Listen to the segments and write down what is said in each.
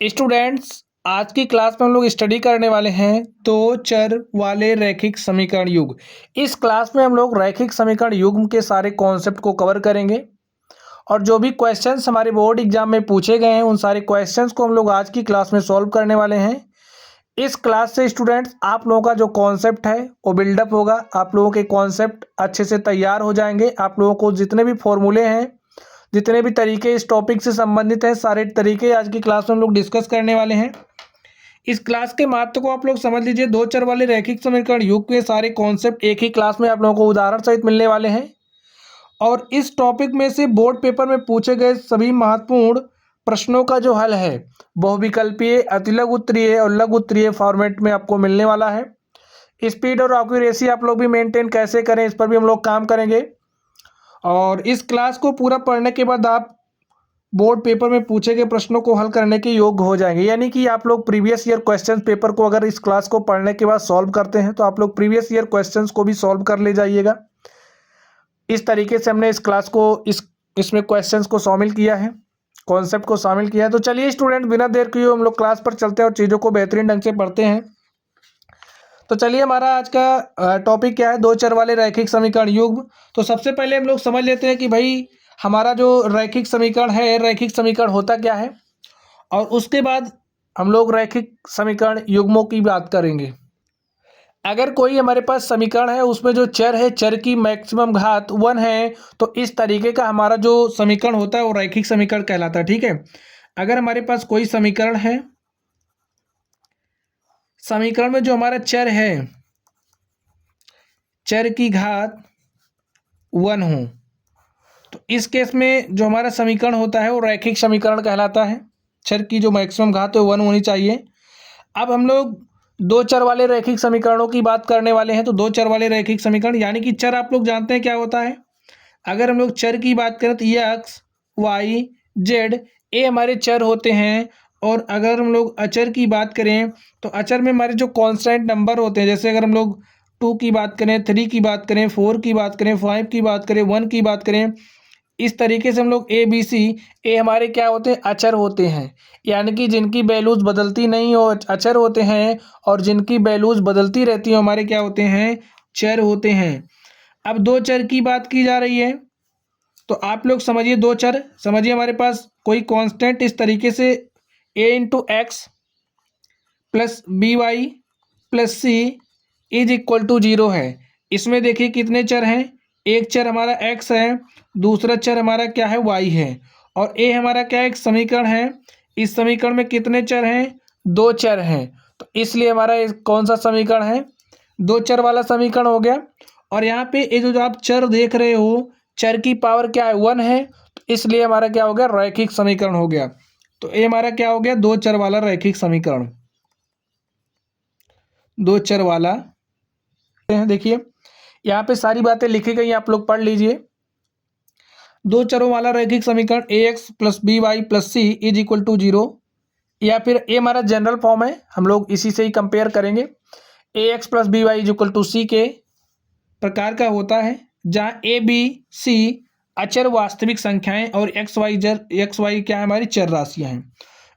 Students, आज की class में हम लोग स्टडी करने वाले हैं दो चर वाले रैखिक समीकरण युग्म। इस क्लास में हम लोग रैखिक समीकरण युग्म के सारे कॉन्सेप्ट को कवर करेंगे और जो भी क्वेश्चंस हमारे बोर्ड एग्जाम में पूछे गए हैं उन सारे क्वेश्चंस को हम लोग आज की क्लास में सॉल्व करने वाले हैं। इस क्लास से स्टूडेंट्स आप लोगों का जो कॉन्सेप्ट है वो बिल्डअप होगा, आप लोगों के कॉन्सेप्ट अच्छे से तैयार हो जाएंगे। आप लोगों को जितने भी फॉर्मूले हैं, जितने भी तरीके इस टॉपिक से संबंधित हैं, सारे तरीके आज की क्लास में हम लोग डिस्कस करने वाले हैं। इस क्लास के महत्व को आप लोग समझ लीजिए। दो चर वाले रैखिक समीकरण युग्म के सारे कॉन्सेप्ट एक ही क्लास में आप लोगों को उदाहरण सहित मिलने वाले हैं और इस टॉपिक में से बोर्ड पेपर में पूछे गए सभी महत्वपूर्ण प्रश्नों का जो हल है बहुविकल्पीय, अतिलघु उत्तरीय और लघु उत्तरीय फॉर्मेट में आपको मिलने वाला है। स्पीड और एक्यूरेसी आप लोग भी मेंटेन कैसे करें इस पर भी हम लोग काम करेंगे और इस क्लास को पूरा पढ़ने के बाद आप बोर्ड पेपर में पूछे गए प्रश्नों को हल करने के योग्य हो जाएंगे। यानी कि आप लोग प्रीवियस ईयर क्वेश्चन पेपर को अगर इस क्लास को पढ़ने के बाद सॉल्व करते हैं तो आप लोग प्रीवियस ईयर क्वेश्चंस को भी सॉल्व कर ले जाइएगा। इस तरीके से हमने इस क्लास को इसमें क्वेश्चंस को शामिल किया है, कॉन्सेप्ट को शामिल किया है। तो चलिए स्टूडेंट, बिना देर किए हम लोग क्लास पर चलते हैं और चीज़ों को बेहतरीन ढंग से पढ़ते हैं। तो चलिए, हमारा आज का टॉपिक क्या है, दो चर वाले रैखिक समीकरण युग्म। तो सबसे पहले हम लोग समझ लेते हैं कि भाई हमारा जो रैखिक समीकरण है, रैखिक समीकरण होता क्या है और उसके बाद हम लोग रैखिक समीकरण युग्मों की बात करेंगे। अगर कोई हमारे पास समीकरण है उसमें जो चर है, चर की मैक्सिमम घात 1 है, तो इस तरीके का हमारा जो समीकरण होता है वो रैखिक समीकरण कहलाता है। ठीक है, अगर हमारे पास कोई समीकरण है, समीकरण में जो हमारा चर है, चर की घात 1 हो, तो इस केस में जो हमारा समीकरण होता है वो रैखिक समीकरण कहलाता है। चर की जो मैक्सिमम घात है 1 होनी चाहिए। अब हम लोग दो चर वाले रैखिक समीकरणों की बात करने वाले हैं। तो दो चर वाले रैखिक समीकरण यानी कि चर आप लोग जानते हैं क्या होता है। अगर हम लोग चर की बात करें तो एक्स, वाई, जेड ये हमारे चर होते हैं। और अगर हम लोग अचर की बात करें तो अचर में हमारे जो कांस्टेंट नंबर होते हैं, जैसे अगर हम लोग 2 की बात करें, 3 की बात करें, 4 की बात करें, 5 की बात करें, 1 की बात करें, इस तरीके से हम लोग ए बी सी ये हमारे क्या होते हैं, अचर होते हैं। यानी कि जिनकी वैल्यूज बदलती नहीं हो अचर होते हैं और जिनकी वैल्यूज बदलती रहती हो हमारे क्या होते हैं, चर होते हैं। अब दो चर की बात की जा रही है तो आप लोग समझिए, दो चर समझिए, हमारे पास कोई कांस्टेंट इस तरीके से a into x plus B Y plus C is equal to 0 है। इसमें देखिए कितने चर हैं, एक चर हमारा x है, दूसरा चर हमारा क्या है, y है और a हमारा क्या है, एक समीकरण है। इस समीकरण में कितने चर हैं, दो चर हैं। तो इसलिए हमारा कौन सा समीकरण है, दो चर वाला समीकरण हो गया। और यहाँ पे ये जो आप चर देख रहे हो, चर की पावर क्या है, 1 है, तो इसलिए हमारा क्या हो गया, रैखिक समीकरण हो गया। तो ये हमारा क्या हो गया, दो चर वाला रैखिक समीकरण। दो चर वाला देखिए यहाँ पे सारी बातें लिखी गई, आप लोग पढ़ लीजिए। दो चरों वाला रैखिक समीकरण A X plus B Y plus C is equal to 0, या फिर ए हमारा जनरल फॉर्म है, हम लोग इसी से ही कंपेयर करेंगे। A X plus B Y is equal to C के प्रकार का होता है, जहाँ ए बी सी अचर वास्तविक संख्याएं और एक्स वाई क्या है, हमारी चर राशियां हैं।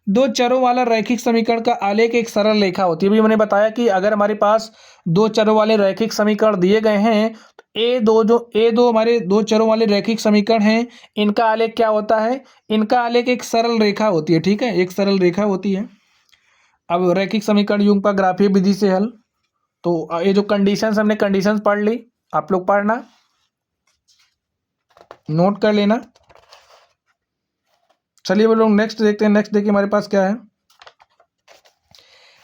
दो चरों वाला रैखिक समीकरण का आलेख एक सरल रेखा होती है। अभी मैंने बताया कि अगर हमारे पास दो चरों वाले रैखिक समीकरण दिए गए हैं तो ए दो हमारे दो चरों वाले रैखिक समीकरण हैं, इनका आलेख क्या होता है, इनका आलेख एक सरल रेखा होती है। ठीक है, एक सरल रेखा होती है। अब रैखिक समीकरण युग्म का ग्राफीय विधि से हल, तो ये जो कंडीशंस हमने कंडीशंस पढ़ ली, आप लोग पढ़ना, नोट कर लेना। चलिए वो लोग नेक्स्ट देखते हैं। नेक्स्ट देखिए हमारे पास क्या है।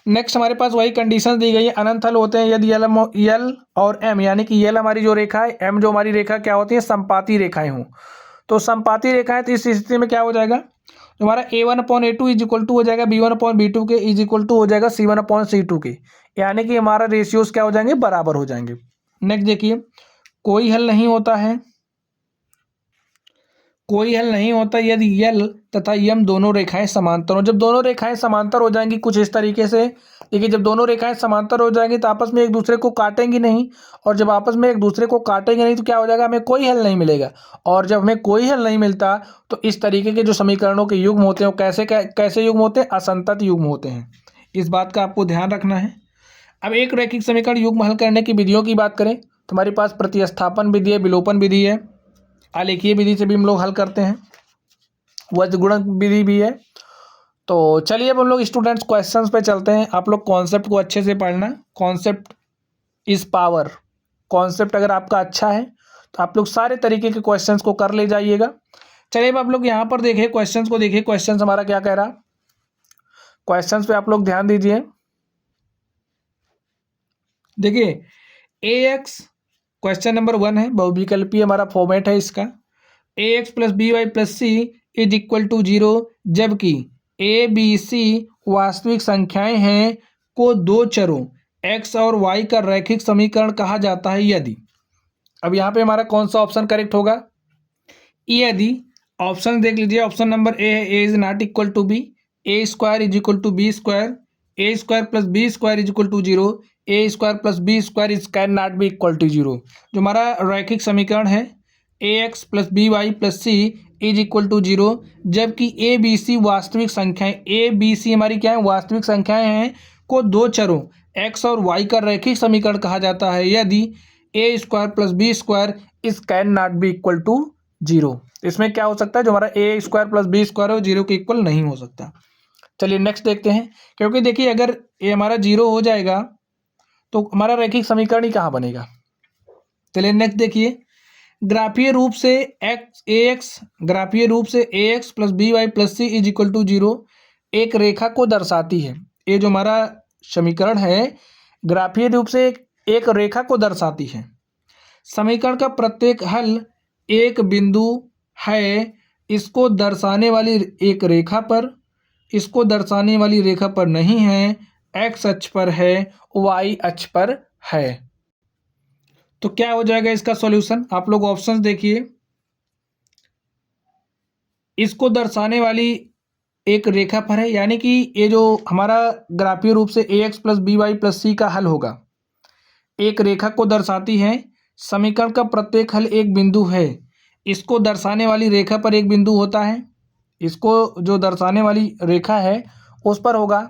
नेक्स्ट हमारे पास वही कंडीशन दी गई है, अनंत हल होते हैं यदि यल और एम, यानी कि यल हमारी जो रेखा है, एम जो हमारी रेखा क्या होती है, संपाती रेखाएं हों। तो संपाती रेखाएं, तो इस स्थिति में क्या हो जाएगा, तो हमारा a1/a2 इज इक्वल टू हो जाएगा b1/b2 के इज इक्वल टू हो जाएगा c1/c2 के, यानी कि हमारा रेशियोज क्या हो जाएंगे, बराबर हो जाएंगे। नेक्स्ट देखिए, कोई हल नहीं होता है, कोई हल नहीं होता यदि यल तथा यम दोनों रेखाएं समांतर हो। जब दोनों रेखाएं समांतर हो जाएंगी कुछ इस तरीके से, देखिए जब दोनों रेखाएं समांतर हो जाएंगी तो आपस में एक दूसरे को काटेंगी नहीं, और जब आपस में एक दूसरे को काटेंगे नहीं तो क्या हो जाएगा, हमें कोई हल नहीं मिलेगा। और जब हमें कोई हल नहीं मिलता तो इस तरीके के जो समीकरणों के युग्म होते हैं वो कैसे युग्म होते हैं, असंतत युग्म होते हैं। इस बात का आपको ध्यान रखना है। अब एक रैखिक समीकरण युग्म हल करने की विधियों की बात करें तो हमारे पास प्रतिस्थापन विधि है, विलोपन विधि है, आलेखीय विधि से भी हम लोग हल करते हैं, वज्रगुणक विधि भी है। तो चलिए अब हम लोग स्टूडेंट्स क्वेश्चंस पे चलते हैं। आप लोग कॉन्सेप्ट को अच्छे से पढ़ना, कॉन्सेप्ट इज पावर। कॉन्सेप्ट अगर आपका अच्छा है तो आप लोग सारे तरीके के क्वेश्चंस को कर ले जाइएगा। चलिए अब आप लोग यहाँ पर देखिए क्वेश्चंस को, देखिए क्वेश्चंस हमारा क्या कह रहा। क्वेश्चंस पे आप लोग ध्यान दीजिए। देखिए ax क्वेश्चन नंबर 1 है, बहुविकल्पीय हमारा फॉर्मेट है इसका। ax plus B Y plus C is equal to 0 जबकि ए बी सी वास्तविक संख्याएं हैं को दो चरों x और y का रैखिक समीकरण कहा जाता है यदि। अब यहाँ पे हमारा कौन सा ऑप्शन करेक्ट होगा, यदि। ऑप्शन देख लीजिए, ऑप्शन नंबर ए है A is not equal to B, A square is equal to B square, A square plus B square is equal to 0, A square plus B square is can not be equal to 0। जो हमारा रैखिक समीकरण है A X plus B Y plus C is equal to 0 जबकि A B C वास्तविक संख्याएं, A B C हमारी क्या है, वास्तविक संख्याएं हैं, को दो चरों एक्स और वाई का रैखिक समीकरण कहा जाता है यदि A square plus B square is can not be equal to 0। इसमें क्या हो सकता है, जो हमारा A square plus B square है वो 0 के इक्वल नहीं हो सकता। चलिए नेक्स्ट देखते हैं, क्योंकि देखिए अगर ये हमारा 0 हो जाएगा तो हमारा रैखिक समीकरण ही कहाँ बनेगा। चलिए नेक्स्ट देखिए, ग्राफीय रूप से ग्राफीय रूप से A X plus B Y plus C is equal to 0 एक रेखा को दर्शाती है। ये जो हमारा समीकरण है ग्राफीय रूप से एक रेखा को दर्शाती है। समीकरण का प्रत्येक हल एक बिंदु है, इसको दर्शाने वाली एक रेखा पर, इसको दर्शाने वाली रेखा पर नहीं है, एक्स अक्ष पर है, वाई अक्ष पर है। तो क्या हो जाएगा इसका सॉल्यूशन, आप लोग ऑप्शंस देखिए। इसको दर्शाने वाली एक रेखा पर है, यानी कि ये जो हमारा ग्राफीय रूप से A X plus B Y plus C का हल होगा, एक रेखा को दर्शाती है। समीकरण का प्रत्येक हल एक बिंदु है, इसको दर्शाने वाली रेखा पर एक बिंदु होता है, इसको जो दर्शाने वाली रेखा है उस पर होगा।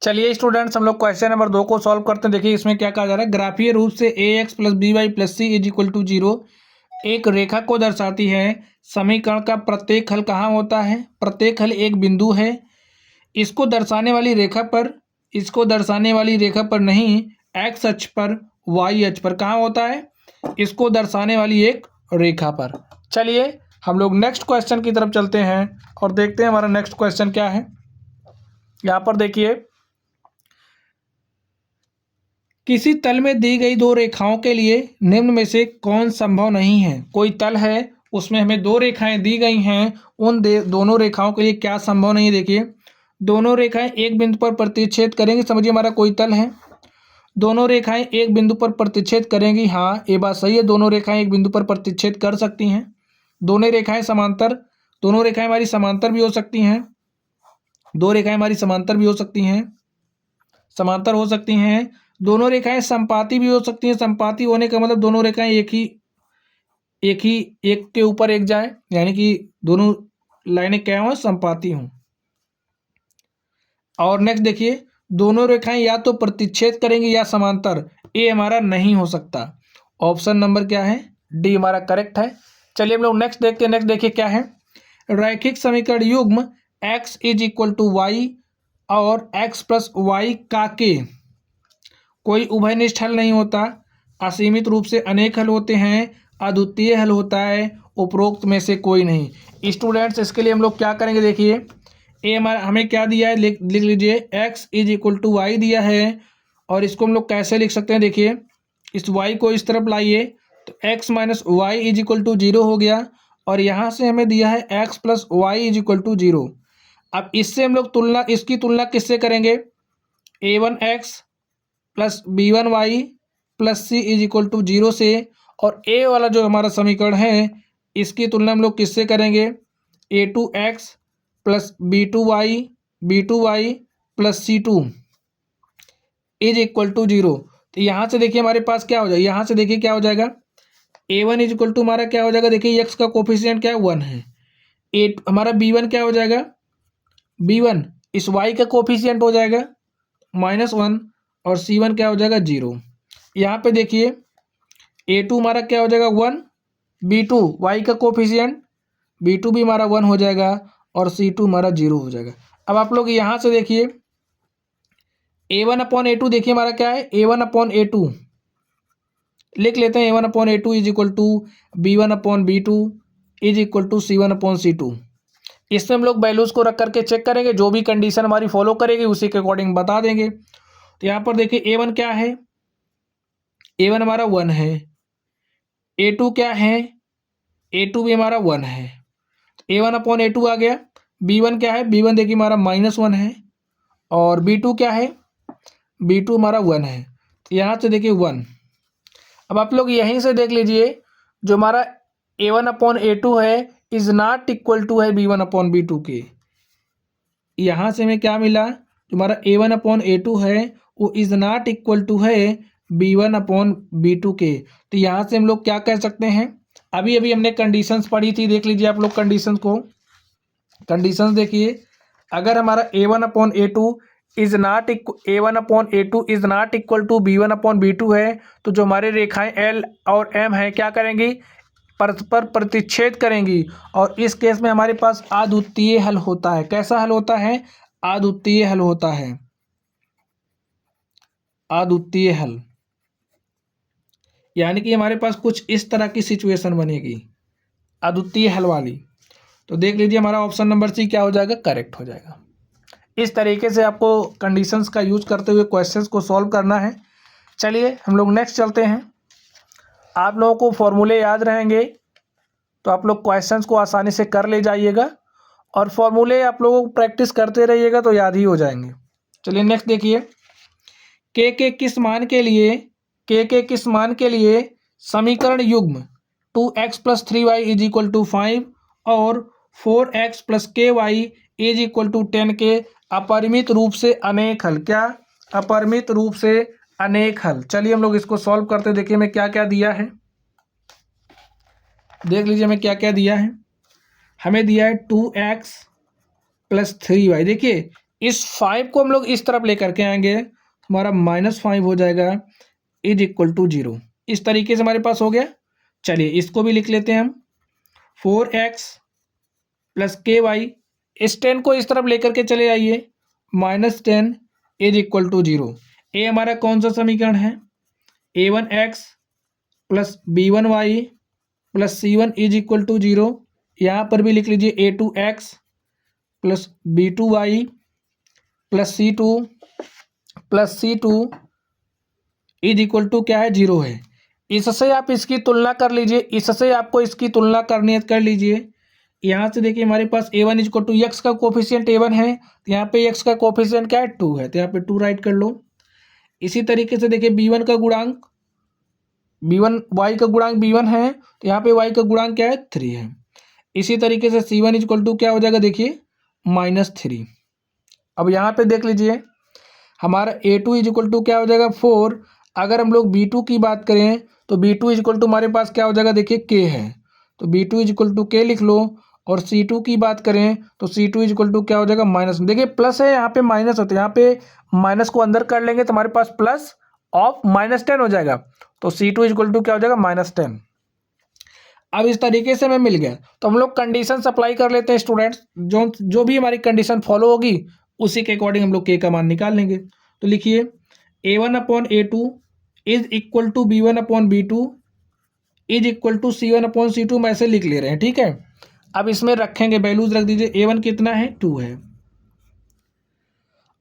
चलिए स्टूडेंट्स हम लोग क्वेश्चन नंबर 2 को सॉल्व करते हैं। देखिए इसमें क्या कहा जा रहा है, ग्राफीय रूप से A X plus B Y plus C is equal to 0 एक रेखा को दर्शाती है। समीकरण का प्रत्येक हल कहाँ होता है, प्रत्येक हल एक बिंदु है, इसको दर्शाने वाली रेखा पर, इसको दर्शाने वाली रेखा पर नहीं, एक्स अक्ष पर, वाई अक्ष पर। कहाँ होता है, इसको दर्शाने वाली एक रेखा पर। चलिए हम लोग नेक्स्ट क्वेश्चन की तरफ चलते हैं और देखते हैं हमारा नेक्स्ट क्वेश्चन क्या है। यहाँ पर देखिए, किसी तल में दी गई दो रेखाओं के लिए निम्न में से कौन संभव नहीं है। कोई तल है उसमें हमें दो रेखाएं दी गई हैं, उन दोनों रेखाओं के लिए क्या संभव नहीं है। देखिए दोनों रेखाएं एक बिंदु पर प्रतिच्छेद करेंगी, समझिए हमारा कोई तल है, दोनों रेखाएं एक बिंदु पर प्रतिच्छेद करेंगी। हाँ ये बात सही है, दोनों रेखाएं एक बिंदु पर प्रतिच्छेद कर सकती हैं। दोनों रेखाएं समांतर, दोनों रेखाएं हमारी समांतर भी हो सकती हैं, दो रेखाएं हमारी समांतर भी हो सकती हैं, समांतर हो सकती हैं। दोनों रेखाएं संपाती भी हो सकती हैं, संपाती होने का मतलब दोनों रेखाएं एक के ऊपर एक जाए, यानी कि दोनों लाइनें क्या हों, संपाती हों। और नेक्स्ट देखिए, दोनों रेखाएं या तो प्रतिच्छेद करेंगी या समांतर, ये हमारा नहीं हो सकता। ऑप्शन नंबर क्या है, डी हमारा करेक्ट है। चलिए हम लोग नेक्स्ट देखते हैं। नेक्स्ट देखिए क्या है, रैखिक समीकरण युग्म x is equal to y और x प्लस वाई का के कोई उभयनिष्ठ हल नहीं होता, असीमित रूप से अनेक हल होते हैं, अद्वितीय हल होता है, उपरोक्त में से कोई नहीं। स्टूडेंट्स इसके लिए हम लोग क्या करेंगे, देखिए ए हमारा हमें क्या दिया है, लिख लीजिए x is equal to y दिया है, और इसको हम लोग कैसे लिख सकते हैं, देखिए इस y को इस तरफ लाइए तो x minus y is equal to 0 हो गया, और यहाँ से हमें दिया है x plus y is equal to 0। अब इससे हम लोग तुलना, इसकी तुलना किससे करेंगे, a1x plus b1y plus c is equal to 0 से, और a वाला जो हमारा समीकरण है इसकी तुलना हम लोग किससे करेंगे, a2x plus b2y B2y plus C2 is equal to 0। तो यहाँ से देखिए हमारे पास क्या हो जाएगा, यहाँ से देखिए क्या हो जाएगा, A1 इज इक्वल टू हमारा क्या हो जाएगा, देखिए x का कोफिशिएंट क्या है 1 है, हमारा B1 क्या हो जाएगा, B1 इस y का कोफिशिएंट हो जाएगा -1 और C1 क्या हो जाएगा 0। यहाँ पे देखिए A2 हमारा क्या हो जाएगा 1, B2 y का कोफिशिएंट B2 भी हमारा 1 हो जाएगा और C2 हमारा 0 हो जाएगा। अब आप लोग यहाँ से देखिए A1/A2 देखिए हमारा क्या है, A1/A2 लिख लेते हैं, A1/A2 is equal to B1/B2 is equal to C1/C2। इसमें हम लोग वैल्यूज़ को रख करके चेक करेंगे, जो भी कंडीशन हमारी फॉलो करेगी उसी के अकॉर्डिंग बता देंगे। तो यहाँ पर देखिए A1 क्या है, A1 हमारा 1 है, A2 क्या है, A2 भी हमारा 1 है, A1/A2 आ गया। B1 क्या है, B1 देखिए हमारा -1 है और B2 क्या है, B2 हमारा 1 है। तो यहाँ से देखिए 1। अब आप लोग यहीं से देख लीजिए, जो हमारा A1/A2 है इज नॉट इक्वल टू है B1/B2 के। यहाँ से हमें क्या मिला, जो हमारा A1/A2 है वो इज नॉट इक्वल टू है B1/B2 के। तो यहाँ से हम लोग क्या कह सकते हैं, अभी अभी हमने कंडीशंस पढ़ी थी, देख लीजिए आप लोग कंडीशंस को। कंडीशंस देखिए, अगर हमारा A1/A2 is not A1/A2 is not equal to B1/B2 है, तो जो हमारी रेखाएं L और M हैं क्या करेंगी, परस्पर प्रतिच्छेद करेंगी और इस केस में हमारे पास अद्वितीय हल होता है। कैसा हल होता है, अद्वितीय हल होता है, अद्वितीय हल। यानी कि हमारे पास कुछ इस तरह की सिचुएशन बनेगी अद्वितीय हल वाली। तो देख लीजिए हमारा ऑप्शन नंबर सी क्या हो जाएगा, करेक्ट हो जाएगा। इस तरीके से आपको कंडीशंस का यूज करते हुए क्वेश्चंस को सॉल्व करना है। चलिए हम लोग नेक्स्ट चलते हैं। आप लोगों को फॉर्मूले याद रहेंगे तो आप लोग क्वेश्चंस को आसानी से कर ले जाइएगा और फॉर्मूले आप लोगों को प्रैक्टिस करते रहिएगा तो याद ही हो जाएंगे। चलिए नेक्स्ट देखिए, के किस मान के लिए, के किस मान के लिए समीकरण युग्म 2x + 3y is equal to 5 और 4x + ky is equal to 10 के अपरिमित रूप से अनेक हल, क्या, अपरिमित रूप से अनेक हल। चलिए हम लोग इसको सॉल्व करते, देखिए हमें क्या क्या दिया है, देख लीजिए हमें क्या क्या दिया है। हमें दिया है 2x + 3y। देखिए इस 5 को हम लोग इस तरफ लेकर के आएंगे, हमारा -5 हो जाएगा इज इक्वल टू 0। इस तरीके से हमारे पास हो गया। चलिए इसको भी लिख लेते हैं हम, 4x + ky, इस 10 को इस तरफ लेकर के चले आइए, -10 इज इक्वल टू 0। ए हमारा कौन सा समीकरण है, A1x + B1y + C1 is equal to 0। यहाँ पर भी लिख लीजिए A2x + B2y + C2 is equal to क्या है, 0 है। इससे आप इसकी तुलना कर लीजिए, इससे आपको इसकी तुलना करनी है, कर लीजिए। यहाँ से देखिए हमारे पास A1 is equal to, x का कोफिशिएंट A1 है, तो यहाँ पे x का कोफिशिएंट क्या है, 2 है, तो यहाँ पे 2 राइट कर लो। इसी तरीके से देखिए B1 का गुणांक, B1 y का गुणांक B1 है, तो यहाँ पे y का गुणांक क्या है, 3 है। इसी तरीके से C1 इज इक्वल टू क्या हो जाएगा, देखिए -3। अब यहाँ पे देख लीजिए हमारा A2 इज इक्वल टू क्या हो जाएगा, 4। अगर हम लोग B2 की बात करें तो B2 इज इक्वल टू हमारे पास क्या हो जाएगा, देखिए K है, तो B2 is equal to K लिख लो। और C2 की बात करें तो C2 इज इक्वल टू क्या हो जाएगा, माइनस, देखिए प्लस है यहाँ पे माइनस होता है, यहाँ पे माइनस को अंदर कर लेंगे तो हमारे पास प्लस ऑफ -10 हो जाएगा, तो C2 इज इक्वल टू क्या हो जाएगा, -10। अब इस तरीके से हमें मिल गया, तो हम लोग कंडीशन अप्लाई कर लेते हैं स्टूडेंट्स, जो भी हमारी कंडीशन फॉलो होगी उसी के अकॉर्डिंग हम लोग के का मान निकाल लेंगे। तो लिखिए A1/A2 is equal to B1/B2 is equal to C1/C2, हम ऐसे लिख ले रहे हैं, ठीक है। अब इसमें रखेंगे वैल्यूज, रख दीजिए A1 कितना है, 2 है,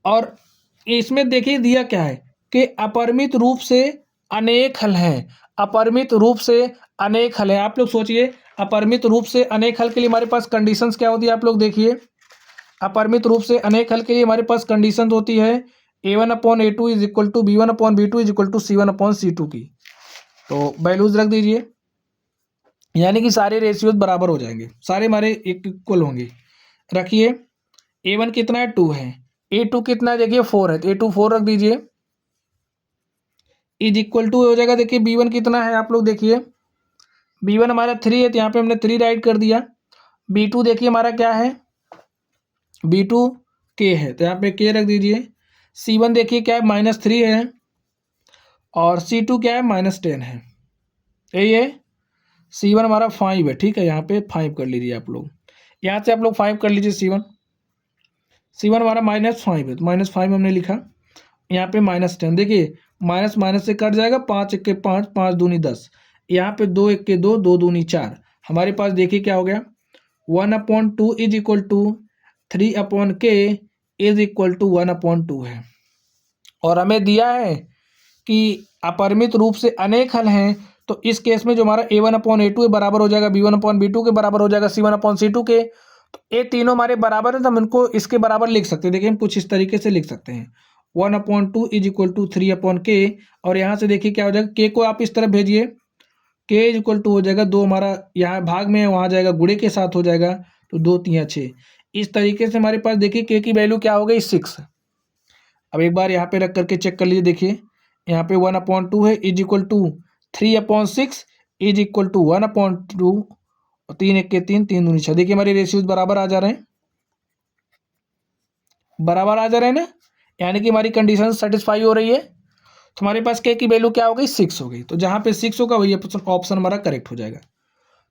और इसमें देखिए दिया क्या है कि अपरिमित रूप से अनेक हल हैं, अपरिमित रूप से अनेक हल है। आप लोग सोचिए अपरिमित रूप से अनेक हल के लिए हमारे पास कंडीशंस क्या होती है, आप लोग देखिए अपरिमित रूप से अनेक हल के लिए हमारे पास कंडीशन होती है A1/A2 is equal to B1/B2 is equal to C1/C2 की। तो वैल्यूज रख दीजिए, यानी कि सारे रेशियोज बराबर हो जाएंगे, सारे हमारे इक्वल होंगे। रखिए A1 कितना है 2 है, A2 कितना है देखिए 4 है, तो A2 4 रख दीजिए, इज इक्वल टू हो जाएगा देखिए B1 कितना है, आप लोग देखिए B1 हमारा 3 है, तो यहाँ पे हमने 3 राइट कर दिया। B2 देखिए हमारा क्या है, B2 K है, तो यहाँ पे K रख दीजिए। C1 देखिए क्या है -3 है, और C2 क्या है -10 है, यही है। C1 हमारा 5 है, ठीक है, यहाँ पे 5 कर लीजिए आप लोग, यहाँ से आप लोग 5 कर लीजिए। C1 हमारा -5 है, तो -5 हमने लिखा, यहाँ पे -10 देखिए, माइनस माइनस से कट जाएगा, 5 1 के 5, 5 दूनी 10, यहाँ पे 2 1 के 2, 2 दूनी 4, हमारे पास देखिए क्या हो गया, 1/2 is equal to 3/K is equal to 1/2 है। और हमें दिया है कि अपरिमित रूप से अनेक हल हैं, तो इस केस में जो हमारा A1/A2 है बराबर हो जाएगा B1/B2 के बराबर हो जाएगा C1/C2 के, तो ये तीनों हमारे बराबर है, तो हम इनको इसके बराबर लिख सकते हैं। देखिए हम कुछ इस तरीके से लिख सकते हैं, 1/2 इज इक्वल टू 3/K, और यहाँ से देखिए क्या हो जाएगा, K को आप इस तरफ भेजिए, K इज इक्वल टू हो जाएगा 2, हमारा यहाँ भाग में है वहाँ जाएगा, गुणे के साथ हो जाएगा, तो 2 3 6। इस तरीके से हमारे पास देखिए K की वैल्यू क्या हो गई 6। अब एक बार यहाँ पे रख करके चेक कर लीजिए, देखिए यहाँ पे 1/2 है is equal to 3/6 is equal to 1/2, और 3 1 के 3, 3 दूनी 6, देखिए हमारे रेशियोज बराबर आ जा रहे हैं, बराबर आ जा रहे हैं ना, यानी कि हमारी कंडीशन सेटिस्फाई हो रही है। तो हमारे पास K की वैल्यू क्या हो गई 6 हो गई, तो जहाँ पे 6 होगा वही ऑप्शन हमारा करेक्ट हो जाएगा।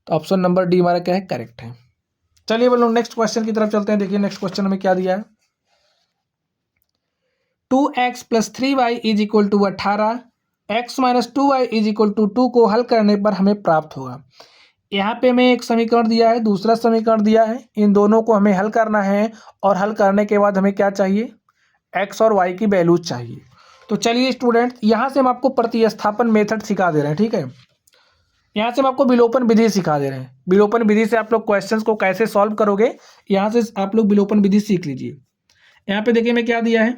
तो ऑप्शन नंबर डी हमारा क्या है, करेक्ट है। चलिए बोलो नेक्स्ट क्वेश्चन की तरफ चलते हैं। देखिए नेक्स्ट क्वेश्चन हमें क्या दिया है, 2x + 3y is equal to 18, x - 2y is equal to 2 को हल करने पर हमें प्राप्त होगा। यहाँ पे हमें एक समीकरण दिया है, दूसरा समीकरण दिया है, इन दोनों को हमें हल करना है, और हल करने के बाद हमें क्या चाहिए, x और y की वैल्यूज चाहिए। तो चलिए स्टूडेंट, यहाँ से हम आपको प्रतिस्थापन मेथड सिखा दे रहे हैं, ठीक है, यहाँ से हम आपको विलोपन विधि सिखा दे रहे हैं। विलोपन विधि से आप लोग क्वेश्चंस को कैसे सॉल्व करोगे, यहाँ से आप लोग विलोपन विधि सीख लीजिए। यहाँ पे देखिए मैं क्या दिया है,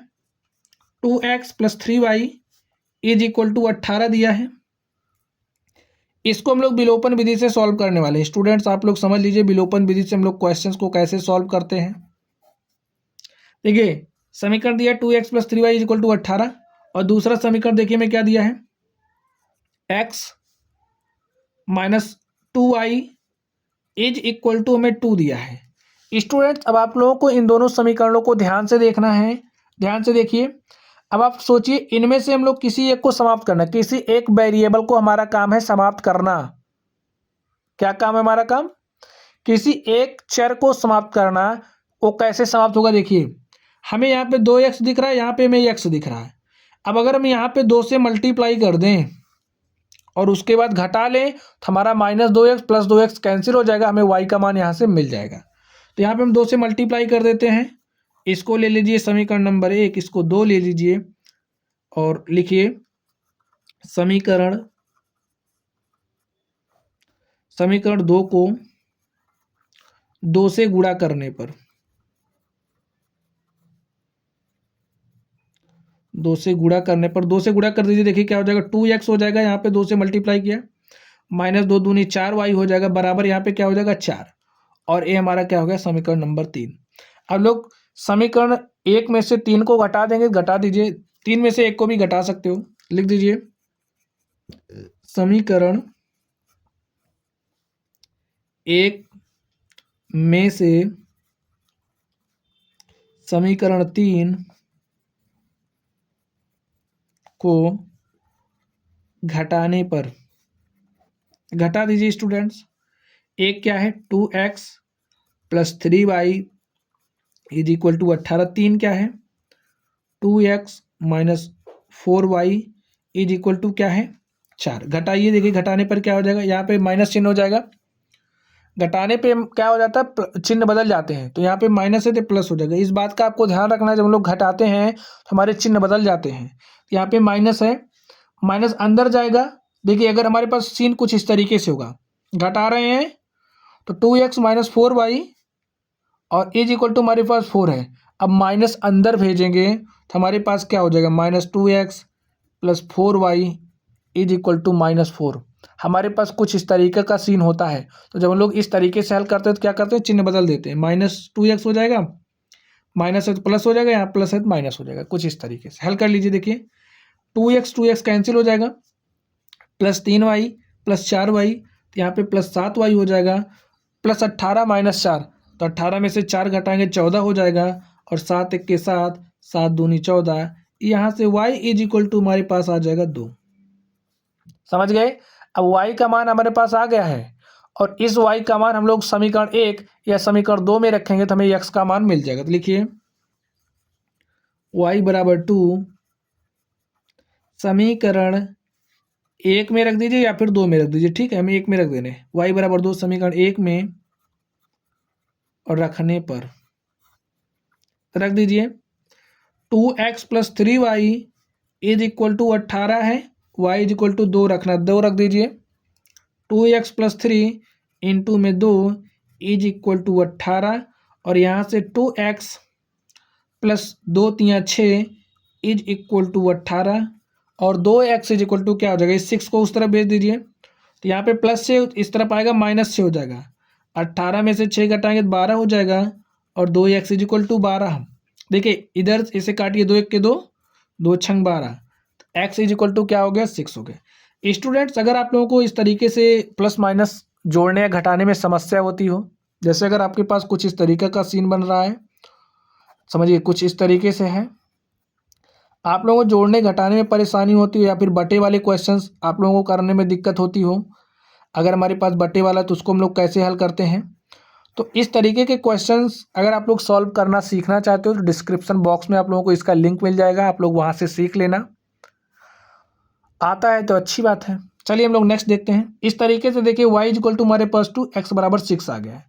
2x + 3y is equal to 18 दिया है। इसको हम लोग विलोपन विधि से सॉल्व करने वाले हैं। स्टूडेंट्स आप लोग समझ लीजिए, विलोपन विधि से हम लोग क्वेश्चंस को कैसे सॉल्व करते हैं। देखिए समीकरण दिया 2x + 3y is equal to 18, और दूसरा समीकरण देखिए मैं क्या दिया है, x - 2y is equal to हमें 2 दिया है। स्टूडेंट्स अब आप लोगों को इन दोनों समीकरणों को ध्यान से देखना है, ध्यान से देखिए। अब आप सोचिए, इनमें से हम लोग किसी एक को समाप्त करना, किसी एक वेरिएबल को हमारा काम है समाप्त करना। क्या काम है हमारा काम, किसी एक चर को समाप्त करना। वो कैसे समाप्त होगा, देखिए हमें यहाँ पे 2x दिख रहा है, यहाँ पे हमें x दिख रहा है। अब अगर हम यहाँ पे 2 से मल्टीप्लाई कर दें और उसके बाद घटा लें, तो हमारा -2x + 2x कैंसिल हो जाएगा, हमें y का मान यहाँ से मिल जाएगा। तो यहाँ पे हम 2 से मल्टीप्लाई कर देते हैं, इसको ले लीजिए समीकरण नंबर 1, इसको 2 ले लीजिए, और लिखिए समीकरण 2 को 2 से गुणा करने पर, 2 से गुणा करने पर, 2 से गुणा कर दीजिए, देखिए क्या हो जाएगा, 2x हो जाएगा, यहाँ पे 2 से मल्टीप्लाई किया, -2 दूनी 4y हो जाएगा, बराबर यहाँ पे क्या हो जाएगा 4, और ये हमारा क्या हो गया समीकरण नंबर 3। अब लोग समीकरण 1 में से 3 को घटा देंगे, घटा दीजिए, 3 में से 1 को भी घटा सकते हो, लिख दीजिए समीकरण 1 में से समीकरण 3 को घटाने पर, घटा दीजिए स्टूडेंट्स। एक क्या है 2x + 3y is equal to 18, 3 क्या है 2x - 4y is equal to क्या है 4। घटाइए, देखिए घटाने पर क्या हो जाएगा, यहाँ पे माइनस चिन्ह हो जाएगा, घटाने पे क्या हो जाता है चिन्ह बदल जाते हैं, तो यहाँ पे माइनस है तो प्लस हो जाएगा। इस बात का आपको ध्यान रखना है, जब हम लोग घटाते हैं तो हमारे चिन्ह बदल जाते हैं। यहाँ पे माइनस है, माइनस अंदर जाएगा, देखिए अगर हमारे पास सीन कुछ इस तरीके से होगा, घटा रहे हैं तो 2x - 4y और इज इक्वल टू हमारे पास 4 है। अब माइनस अंदर भेजेंगे तो हमारे पास क्या हो जाएगा, -2x + 4y is equal to -4। हमारे पास कुछ इस तरीके का सीन होता है, तो जब हम लोग इस तरीके से हल करते हैं तो क्या करते हैं, चिन्ह बदल देते हैं, -2x हो जाएगा, माइनस है तो प्लस हो जाएगा, यहाँ प्लस है तो माइनस हो जाएगा, कुछ इस तरीके से हल कर लीजिए। देखिए 2x कैंसिल हो जाएगा, प्लस 3y प्लस 4y, तो यहाँ पे प्लस 7y हो जाएगा, प्लस 18 माइनस 4, तो 18 में से 4 घटाएंगे 14 हो जाएगा, और 7 एक के साथ 7 दूनी 14, यहाँ से y इज इक्वल टू हमारे पास आ जाएगा 2। समझ गए। अब y का मान हमारे पास आ गया है, और इस y का मान हम लोग समीकरण 1 या समीकरण 2 में रखेंगे तो हमें x का मान मिल जाएगा। तो लिखिए y बराबर 2 समीकरण 1 में रख दीजिए या फिर 2 में रख दीजिए, ठीक है, हमें 1 में रख देने। y बराबर 2 समीकरण 1 में और रखने पर रख दीजिए 2x plus 3y is equal to 18 है, y इज इक्वल टू 2 रखना, 2 रख दीजिए। 2x प्लस 3 इंटू में 2 इज इक्वल टू 18, और यहाँ से 2x plus 2 3 6 is equal to 18, और 2x इज इक्वल टू क्या हो जाएगा, इस 6 को उस तरफ भेज दीजिए, तो यहाँ पे प्लस से इस तरफ आएगा माइनस से हो जाएगा, 18 में से 6 घटाएंगे तो 12 हो जाएगा, और 2x इज इक्वल टू 12। देखिए इधर इसे काटिए, 2 1 के 2, 2 छंग 12, x इज इक्वल टू क्या हो गया, 6 हो गया। स्टूडेंट्स अगर आप लोगों को इस तरीके से प्लस माइनस जोड़ने या घटाने में समस्या होती हो, जैसे अगर आपके पास कुछ इस तरीके का सीन बन रहा है, समझिए कुछ इस तरीके से है, आप लोगों को जोड़ने घटाने में परेशानी होती हो, या फिर बटे वाले क्वेश्चंस आप लोगों को करने में दिक्कत होती हो, अगर हमारे पास बटे वाला तो उसको हम लोग कैसे हल करते हैं, तो इस तरीके के क्वेश्चंस अगर आप लोग सॉल्व करना सीखना चाहते हो तो डिस्क्रिप्शन बॉक्स में आप लोगों को इसका लिंक मिल जाएगा, आप लोग वहाँ से सीख लेना। आता है तो अच्छी बात है। चलिए हम लोग नेक्स्ट देखते हैं। इस तरीके से देखिए y इक्वल टू हमारे पास 2 x बराबर 6 आ गया है,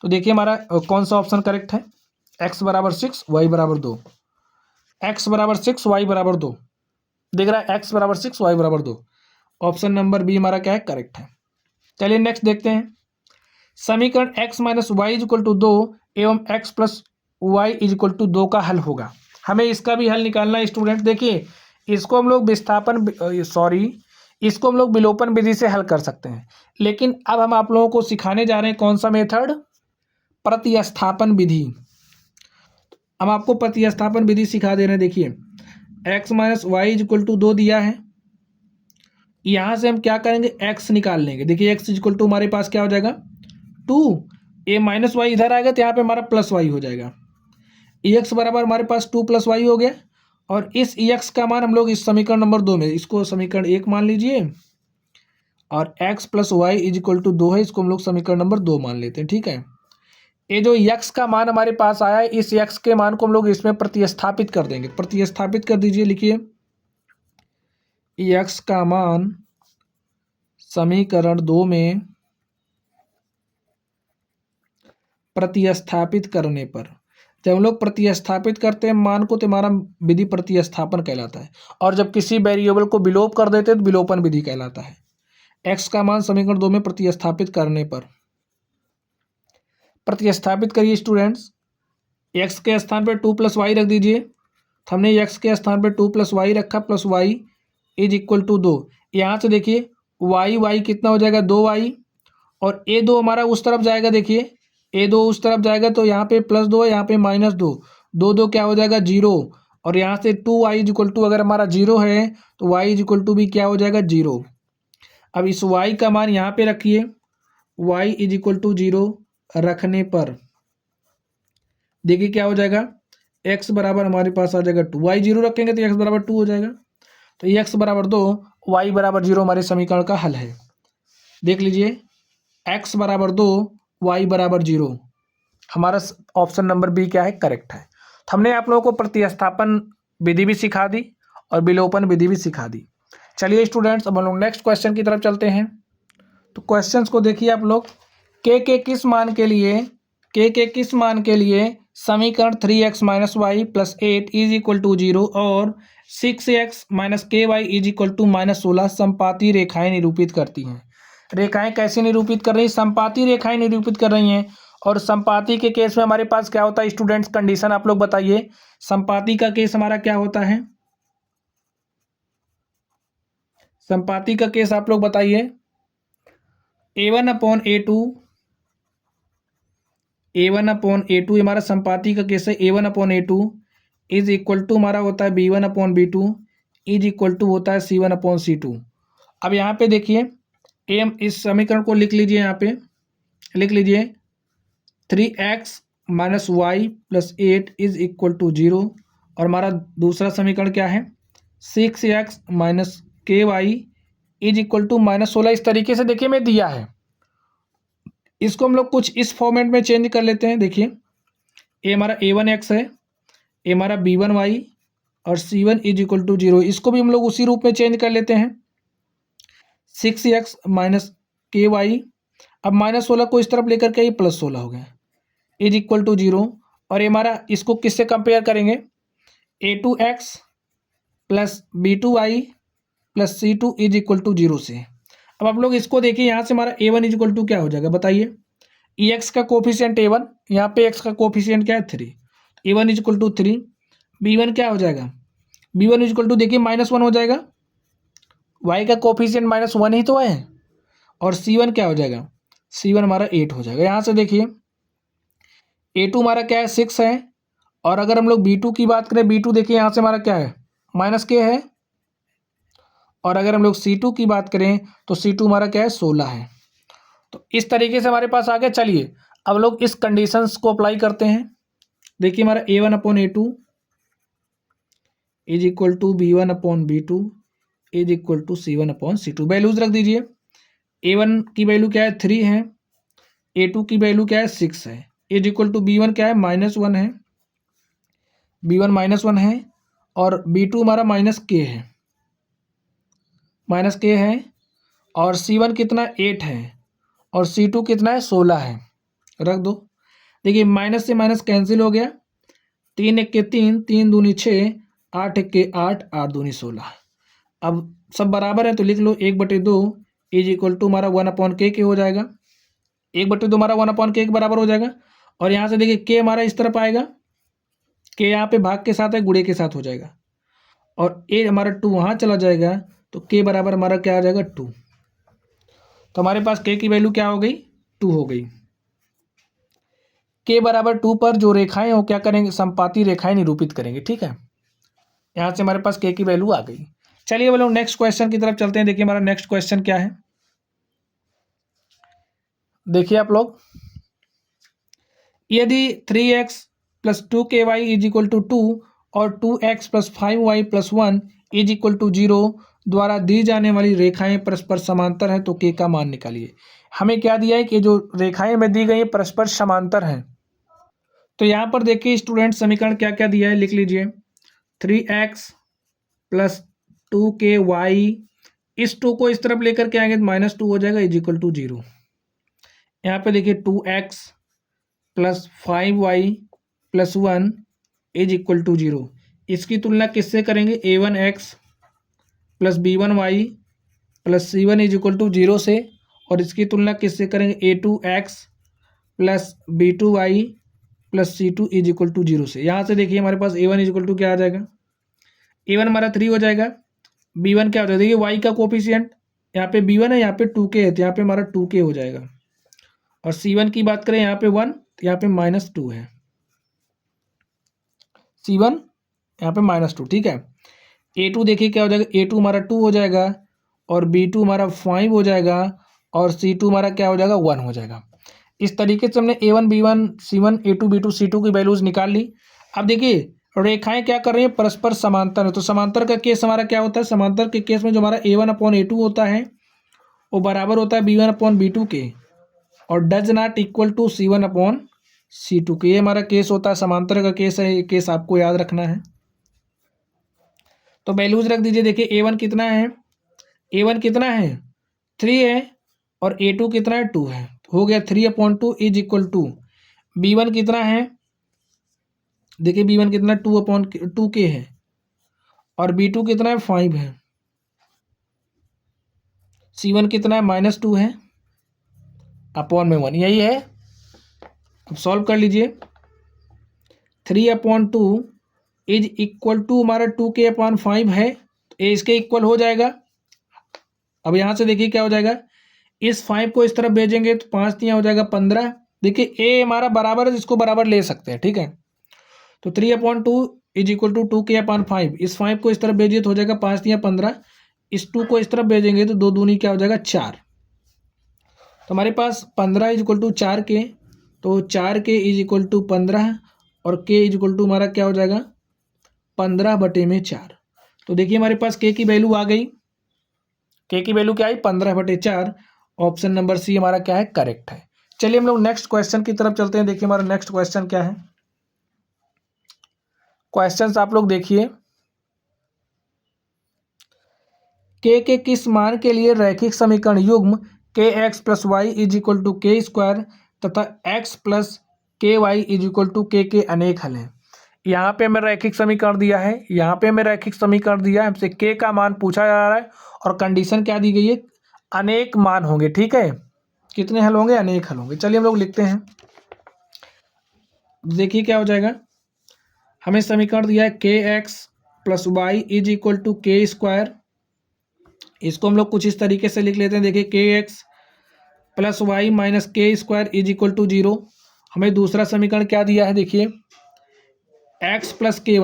तो देखिए हमारा कौन सा ऑप्शन करेक्ट है, x बराबर 6 y बराबर 2, x बराबर 6 y बराबर 2, दिख रहा है x बराबर 6 y बराबर 2, ऑप्शन नंबर बी हमारा क्या है, करेक्ट है। चलिए नेक्स्ट देखते हैं। समीकरण x minus y equal to 2 एवं x plus y equal to 2 का हल होगा। हमें इसका भी हल निकालना है स्टूडेंट। देखिए इसको हम लोग इसको हम लोग विलोपन विधि से हल कर सकते हैं, लेकिन अब हम आप लोगों को सिखाने जा रहे हैं कौन सा मेथड, प्रतिस्थापन विधि। हम आपको प्रतिस्थापन विधि सिखा दे रहे हैं। देखिए x minus y equal to 2 दिया है, यहाँ से हम क्या करेंगे, x निकाल लेंगे। देखिए x इक्वल टू हमारे पास क्या हो जाएगा 2, ए माइनस वाई इधर आएगा तो यहाँ पे हमारा प्लस वाई हो जाएगा, एक्स बराबर हमारे पास 2 प्लस वाई हो गया, और इस एक्स का मान हम लोग इस समीकरण नंबर 2 में, इसको समीकरण 1 मान लीजिए, और x plus y is equal to 2 है, इसको हम लोग समीकरण नंबर 2 मान लेते हैं, ठीक है। ये जो x का मान हमारे पास आया है, इस x के मान को हम लोग इसमें प्रतिस्थापित कर देंगे। प्रतिस्थापित कर दीजिए, लिखिए x का मान समीकरण 2 में प्रतिस्थापित करने पर, जब हम लोग प्रतिस्थापित करते हैं मान को तो हमारा विधि प्रतिस्थापन कहलाता है, और जब किसी वेरिएबल को विलोप कर देते हैं तो विलोपन विधि कहलाता है। x का मान समीकरण 2 में प्रतिस्थापित करने पर, प्रतिस्थापित करिए स्टूडेंट्स। x के स्थान पर 2 प्लस वाई रख दीजिए, तो हमने x के स्थान पर 2 प्लस वाई रखा, plus y is equal to 2। यहाँ से देखिए y कितना हो जाएगा 2y, और a2 हमारा उस तरफ जाएगा, देखिए a2 उस तरफ जाएगा तो यहाँ पे प्लस 2 है, यहाँ पे माइनस 2, 2 2 क्या हो जाएगा 0, और यहाँ से 2y इज इक्वल टू अगर हमारा 0 है तो y इज इक्वल टू भी क्या हो जाएगा 0। अब इस y का मान यहाँ पे रखिए, y इज इक्वल टू 0 रखने पर देखिए क्या हो जाएगा, x बराबर हमारे पास आ जाएगा 2, y 0 रखेंगे तो x बराबर 2 हो जाएगा, तो x बराबर 2 y बराबर 0 हमारे समीकरण का हल है। देख लीजिए x बराबर 2 y बराबर 0, हमारा ऑप्शन नंबर बी क्या है, करेक्ट है। तो हमने आप लोगों को प्रतिस्थापन विधि भी सिखा दी और विलोपन विधि भी सिखा दी। चलिए स्टूडेंट्स अब हम लोग नेक्स्ट क्वेश्चन की तरफ चलते हैं। तो क्वेश्चंस को देखिए आप लोग, के किस मान के लिए समीकरण 3x minus y plus 8 is equal to 0 और 6x minus k y is equal to minus 16 संपाती रेखाएं निरूपित करती हैं। रेखाएं कैसे निरूपित कर रही हैं, संपाती रेखाएं निरूपित कर रही हैं। और संपाती के केस में हमारे पास क्या होता है स्टूडेंट्स, कंडीशन आप लोग बताइए, संपाती का केस हमारा क्या होता है, संपाती का केस आप लोग बताइए, a1 upon a2 A1 upon A2 हमारा संपाती का केस है। A1 upon A2 is equal to हमारा होता है B1 upon B2 is equal to होता है C1 अपॉन C2। अब यहाँ पे देखिए एम इस समीकरण को लिख लीजिए, यहाँ पे लिख लीजिए 3x minus y plus 8 is equal to 0। और हमारा दूसरा समीकरण क्या है 6x minus k y is equal to -16। इस तरीके से देखिए मैं दिया है, इसको हम लोग कुछ इस फॉर्मेट में चेंज कर लेते हैं। देखिए ए हमारा A1x है, ए हमारा B1y और C1 इज इक्वल टू 0। इसको भी हम लोग उसी रूप में चेंज कर लेते हैं 6x माइनस के वाई। अब -16 को इस तरफ लेकर के ये +16 हो गया इज इक्वल टू 0। और ये हमारा इसको किससे कंपेयर करेंगे A2x plus B2y plus C2 is equal to 0 से। अब आप लोग इसको देखिए, यहाँ से हमारा A1 इज इक्वल टू क्या हो जाएगा बताइए। एक्स का कोफिशिएंट A1, यहाँ पे x का कोफिशिएंट क्या है 3, A1 is equal to 3। B1 क्या हो जाएगा B1 इज इक्वल टू देखिए -1 हो जाएगा, y का कोफिशिएंट -1 ही तो है। और C1 क्या हो जाएगा C1 हमारा 8 हो जाएगा। यहाँ से देखिए A2 हमारा क्या है 6 है। और अगर हम लोग B2 की बात करें, B2 देखिए यहाँ से हमारा क्या है -k है। और अगर हम लोग C2 की बात करें तो C2 हमारा क्या है 16 है। तो इस तरीके से हमारे पास आ गया। चलिए अब लोग इस कंडीशंस को अप्लाई करते हैं। देखिए हमारा A1 upon A2 is equal to B1 upon B2 is equal to C1 upon C2। Values रख दीजिए। A1 की वैल्यू क्या है 3 है, A2 की वैल्यू क्या है 6 है, इज इक्वल टू B1 क्या है -1 है, B1 -1 है। और B2 हमारा -k है, -k है। और C1 कितना 8 है और C2 कितना है 16 है, रख दो। देखिए माइनस से माइनस कैंसिल हो गया, 3 1 के 3, 3 दूनी 6, 8 1 के 8, 8 दूनी 16। अब सब बराबर है तो लिख लो 1/2 इज इक्वल टू हमारा 1/k हो जाएगा। 1/2 हमारा 1/k के बराबर हो जाएगा। और यहाँ से देखिए k हमारा इस तरफ आएगा, k यहाँ पे भाग के साथ है, गुणे के साथ हो जाएगा। और a हमारा 2 वहाँ चला जाएगा तो k बराबर हमारा क्या आ जाएगा 2। तो हमारे पास k की वैल्यू क्या हो गई 2 हो गई। k बराबर 2 पर जो रेखाएं हो क्या करेंगे संपाती रेखाएं निरूपित करेंगे। ठीक है, यहाँ से हमारे पास k की वैल्यू आ गई। चलिए वो लोग नेक्स्ट क्वेश्चन की तरफ चलते हैं। देखिए हमारा नेक्स्ट क्वेश्चन क्या है, देखिए आप लोग, यदि 3x plus 2ky is equal to 2 और 2x plus 5y plus 1 is equal to 0 द्वारा दी जाने वाली रेखाएं परस्पर समांतर हैं तो k का मान निकालिए। हमें क्या दिया है कि जो रेखाएं में दी गई है परस्पर समांतर हैं। तो यहाँ पर देखिए स्टूडेंट समीकरण क्या क्या दिया है लिख लीजिए। 3x प्लस 2ky, इस 2 को इस तरफ लेकर के आएंगे तो -2 हो जाएगा इज इक्वल टू 0। यहाँ पे देखिए 2x plus 5y plus 1 is equal to 0। इसकी तुलना किससे करेंगे A1x plus B1y plus C1 is equal to 0 से। और इसकी तुलना किससे करेंगे A2x plus B2y plus C2 is equal to 0 से। यहाँ से देखिए हमारे पास A1 इज इक्वल टू क्या आ जाएगा, A1 हमारा 3 हो जाएगा, B1 क्या हो जाएगा, देखिए y का कोफिशिएंट यहाँ पे B1 है, यहाँ पे 2k है तो यहाँ पे हमारा 2k हो जाएगा। और C1 की बात करें यहाँ पे 1 तो यहाँ पे -2 है, C1 यहाँ पे -2। ठीक है, A2 देखिए क्या हो जाएगा, A2 हमारा 2 हो जाएगा और B2 हमारा 5 हो जाएगा और C2 हमारा क्या हो जाएगा 1 हो जाएगा। इस तरीके से हमने A1 B1 C1 A2 B2 C2 की वैल्यूज निकाल ली। अब देखिए रेखाएं क्या कर रही हैं परस्पर समांतर है। तो समांतर का केस हमारा क्या होता है, समांतर के केस में जो हमारा A1 अपॉन A2 होता है वो बराबर होता है B1 अपॉन B2 के और does not equal to C1 upon C2 के। ये हमारा केस होता है, समांतर का केस है, ये केस आपको याद रखना है। तो वैल्यूज रख दीजिए। देखिए A1 कितना है, A1 कितना है 3 है और A2 कितना है 2 है, हो गया 3/2 इज इक्वल टू B1 कितना है, देखिए B1 कितना 2/2k है और B2 कितना है 5 है, C1 कितना है -2 है अपॉन में 1, यही है। अब सॉल्व कर लीजिए। 3/2 इज इक्वल टू हमारा 2k/5 है तो ये इसके इक्वल हो जाएगा। अब यहाँ से देखिए क्या हो जाएगा, इस 5 को इस तरफ भेजेंगे तो 5 तियाँ हो जाएगा 15 देखिए ए हमारा बराबर है, इसको बराबर ले सकते हैं, ठीक है। तो 3/2 इज इक्वल टू 2k/5, इस 5 को इस तरफ भेजिए तो हो जाएगा 5 या 15, इस 2 को इस तरफ भेजेंगे तो 2 दूनी क्या हो जाएगा 4। तो हमारे पास 15 इज इक्वल टू 4k, तो 4k इज इक्वल टू 15 और k इज इक्वल टू हमारा क्या हो जाएगा 15/4। तो देखिए हमारे पास k की वैल्यू आ गई, k की वैल्यू क्या आई 15/4। ऑप्शन नंबर सी हमारा क्या है, करेक्ट है। चलिए हम लोग नेक्स्ट क्वेश्चन की तरफ चलते हैं। देखिए हमारा नेक्स्ट क्वेश्चन क्या है। क्वेश्चंस आप लोग देखिए, के किस मान के लिए रैखिक समीकरण युग्म k x plus y is equal to k square तथा x plus k y is equal to k अनेक हल हैं। यहाँ पे हमें रैखिक समीकरण दिया है, यहाँ पे हमें रैखिक समीकरण दिया है, हमसे के का मान पूछा जा रहा है और कंडीशन क्या दी गई है, अनेक मान होंगे, ठीक है। कितने हल होंगे, अनेक हल होंगे। चलिए हम लोग लिखते हैं, देखिए क्या हो जाएगा। हमें समीकरण दिया है k x plus y is equal to k square, इसको हम लोग कुछ इस तरीके से लिख लेते हैं। देखिए के एक्स प्लस वाई माइनस के स्क्वायर इज इक्वल टू 0। हमें दूसरा समीकरण क्या दिया है, देखिए x plus k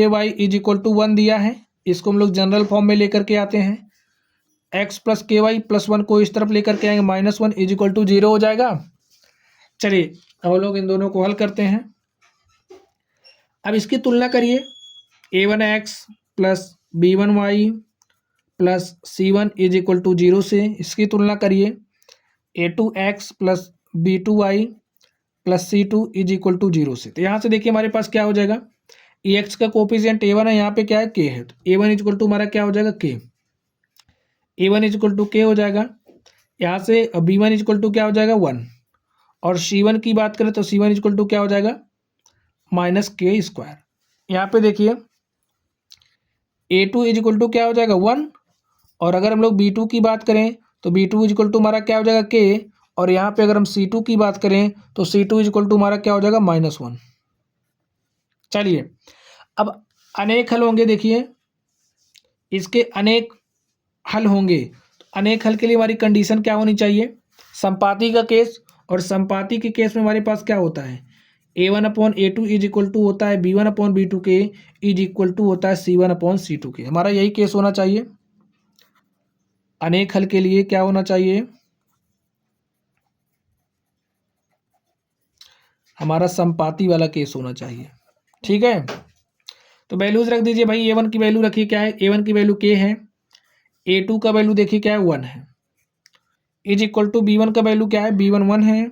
y is equal to 1 दिया है। इसको हम लोग जनरल फॉर्म में लेकर के आते हैं, x plus k Y plus 1 को इस तरफ लेकर के आएंगे, -1 इज इक्वल टू 0 हो जाएगा। चलिए अब लोग इन दोनों को हल करते हैं। अब इसकी तुलना करिए, a1x plus b1y plus c1 is equal to 0 से। इसकी तुलना करिए a2x plus b2y plus c2 is equal to 0 से। तो यहाँ से देखिए हमारे पास क्या हो जाएगा, एक्स का कोफिशिएंट a1 है, यहाँ पे क्या है k है, तो a1 इज इक्वल टू हमारा क्या हो जाएगा k, a1 is equal to k हो जाएगा। यहाँ से b1 इज इक्वल टू क्या हो जाएगा 1, और c1 की बात करें तो c1 इज इक्वल टू क्या हो जाएगा -k²। यहाँ पे देखिए a2 इज इक्वल टू क्या हो जाएगा 1, और अगर हम लोग b2 की बात करें तो b2 इज इक्वल टू हमारा क्या हो जाएगा k, और यहाँ पे अगर हम c2 की बात करें तो c2 इज इक्वल टू हमारा क्या हो जाएगा -1। चलिए अब अनेक हल होंगे, देखिए इसके अनेक हल होंगे। तो अनेक हल के लिए हमारी कंडीशन क्या होनी चाहिए, संपाती का केस, और संपाती के केस में हमारे पास क्या होता है, a1/a2 इज इक्वल टू होता है b1/b2 के इज इक्वल टू होता है c1/c2 के। हमारा यही केस होना चाहिए। अनेक हल के लिए क्या होना चाहिए, हमारा संपाती वाला केस होना चाहिए, ठीक है। तो वैल्यूज रख दीजिए भाई, a1 की वैल्यू रखिए क्या है, a1 की वैल्यू k है, a2 का वैल्यू देखिए क्या है 1 है, इज इक्वल टू b1 का वैल्यू क्या है, b1 1 है,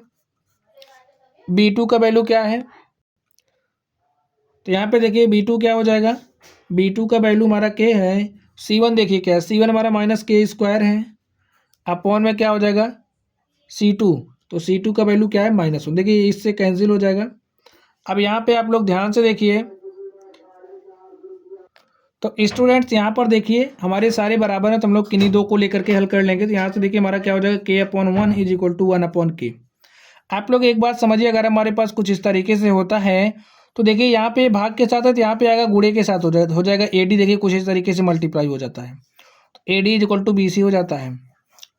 b2 का वैल्यू क्या है, तो यहाँ पे देखिए b2 क्या हो जाएगा, b2 का वैल्यू हमारा k है, c1 देखिए क्या है, c1 हमारा -k² है, अपॉन में क्या हो जाएगा c2, तो c2 का वैल्यू क्या है -1। देखिए इससे कैंसिल हो जाएगा। अब यहाँ पे आप लोग ध्यान से देखिए, तो स्टूडेंट्स यहाँ पर देखिए हमारे सारे बराबर हैं, तो हम लोग किन्हीं दो को लेकर के हल कर लेंगे। तो यहाँ से देखिए हमारा क्या हो जाएगा k/1 is equal to 1/k। आप लोग एक बात समझिए, अगर हमारे पास कुछ इस तरीके से होता है तो देखिए यहाँ पे भाग के साथ है, तो यहाँ पे आएगा गुणे के साथ हो जाएगा ad, देखिए कुछ इस तरीके से मल्टीप्लाई हो जाता है, तो ad is equal to bc हो जाता है।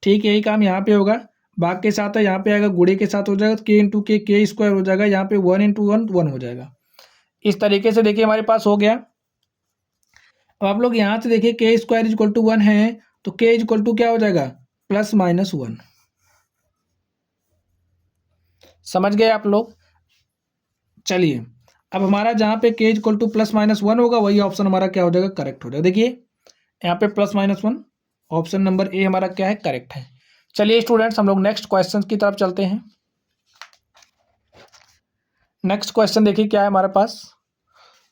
ठीक यही काम यहाँ पे होगा, भाग के साथ है, यहाँ पे आएगा गुणे के साथ हो जाएगा, तो k/k² हो जाएगा, यहाँ पे 1 × 1 1 हो जाएगा। इस तरीके से देखिए हमारे पास हो गया। अब आप लोग यहाँ से देखिए k² इज इक्वल टू 1 है, तो k इज इक्वल टू क्या हो जाएगा +-1। समझ गए आप लोग। चलिए अब हमारा जहाँ पे k इक्वल टू +-1 होगा वही ऑप्शन हमारा क्या हो जाएगा, करेक्ट हो जाएगा। देखिए यहाँ पे +-1, ऑप्शन नंबर ए हमारा क्या है, करेक्ट है। चलिए स्टूडेंट्स हम लोग नेक्स्ट क्वेश्चन की तरफ चलते हैं। नेक्स्ट क्वेश्चन देखिए क्या है हमारे पास,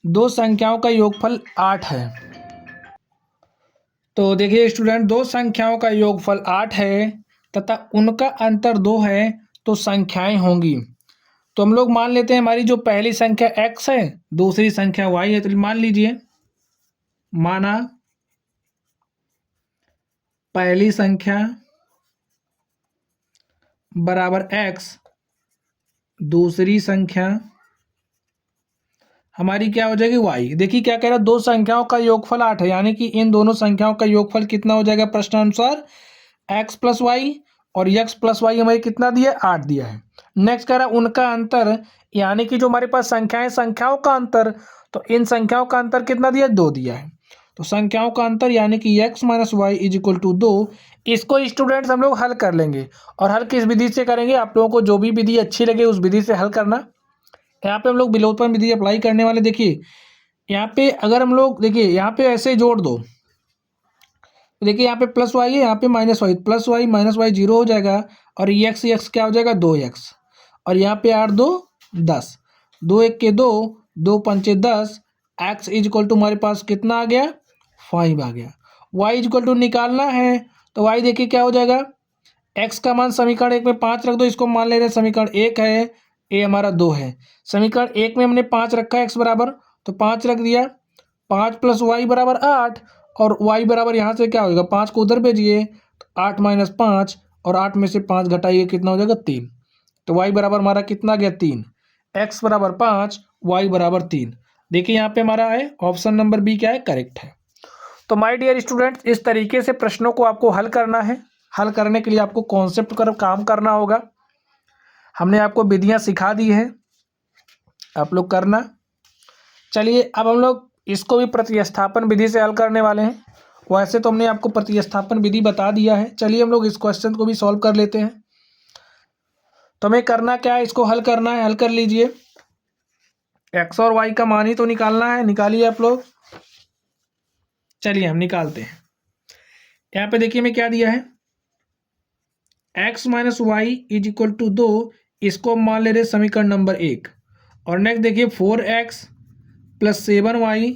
दो संख्याओं का योगफल 8 है। तो देखिए स्टूडेंट, दो संख्याओं का योगफल 8 है तथा उनका अंतर 2 है, तो संख्याएं होंगी। तो हम लोग मान लेते हैं हमारी जो पहली संख्या x है, दूसरी संख्या y है। तो मान लीजिए, माना पहली संख्या बराबर x, दूसरी संख्या हमारी क्या हो जाएगी y। देखिए क्या कह रहा है, दो संख्याओं का योगफल 8 है, यानी कि इन दोनों संख्याओं का योगफल कितना हो जाएगा प्रश्नानुसार x + y, और x प्लस वाई हमें कितना दिया है, 8 दिया है। नेक्स्ट कह रहा है उनका अंतर, यानी कि जो हमारे पास संख्याएं, संख्याओं का अंतर, तो इन संख्याओं का अंतर कितना दिया है, 2 दिया है। तो संख्याओं का अंतर यानी कि x minus y is equal to 2, इसको स्टूडेंट्स हम लोग हल कर लेंगे। और हल किस विधि से करेंगे, आप लोगों को जो भी विधि अच्छी लगे उस विधि से हल करना। यहाँ पे हम लोग विलोपन विधि अप्लाई करने वाले। देखिए यहाँ पे अगर हम लोग, देखिए यहाँ पे ऐसे जोड़ दो, देखिए यहाँ पे प्लस वाई है, यहाँ पे minus y, plus y minus y 0 हो जाएगा, और एक्स एक्स क्या हो जाएगा, 2x, और यहाँ पे 8 2 10, 2 1 के 2, 2 पंचे 10, x इज इक्वल टू हमारे पास कितना आ गया, 5 आ गया। y इज इक्वल टू निकालना है, तो y देखिए क्या हो जाएगा, x का मान समीकरण 1 में 5 रख दो, इसको मान ले रहे हैं समीकरण 1 है, a हमारा 2 है। समीकरण 1 में हमने 5 रखा है x बराबर, तो 5 रख दिया, 5 प्लस वाई बराबर 8, और y बराबर यहाँ से क्या होगा, 5 को उधर भेजिए, तो 8 माइनस 5, और 8 में से 5 घटाइए कितना हो जाएगा, 3। तो y बराबर हमारा कितना गया, 3। x बराबर 5, y बराबर 3। देखिए यहाँ पे हमारा है ऑप्शन नंबर बी क्या है, करेक्ट है। तो माय डियर स्टूडेंट्स, इस तरीके से प्रश्नों को आपको हल करना है। हल करने के लिए आपको कॉन्सेप्ट पर काम करना होगा। हमने आपको विधियाँ सिखा दी है, आप लोग करना। चलिए अब हम लोग इसको भी प्रतिस्थापन विधि से हल करने वाले हैं। वैसे तो हमने आपको प्रतिस्थापन विधि बता दिया है, चलिए हम लोग इस क्वेश्चन को भी सॉल्व कर लेते हैं। तो हमें करना क्या है, इसको हल करना है, हल कर लीजिए। एक्स और वाई का मान ही तो निकालना है, निकालिए आप लोग। चलिए हम निकालते हैं। यहाँ पे देखिए हमें क्या दिया है, x minus y is equal to 2, इसको मान ले रहे समीकरण नंबर 1। और नेक्स्ट देखिए 4x plus 7y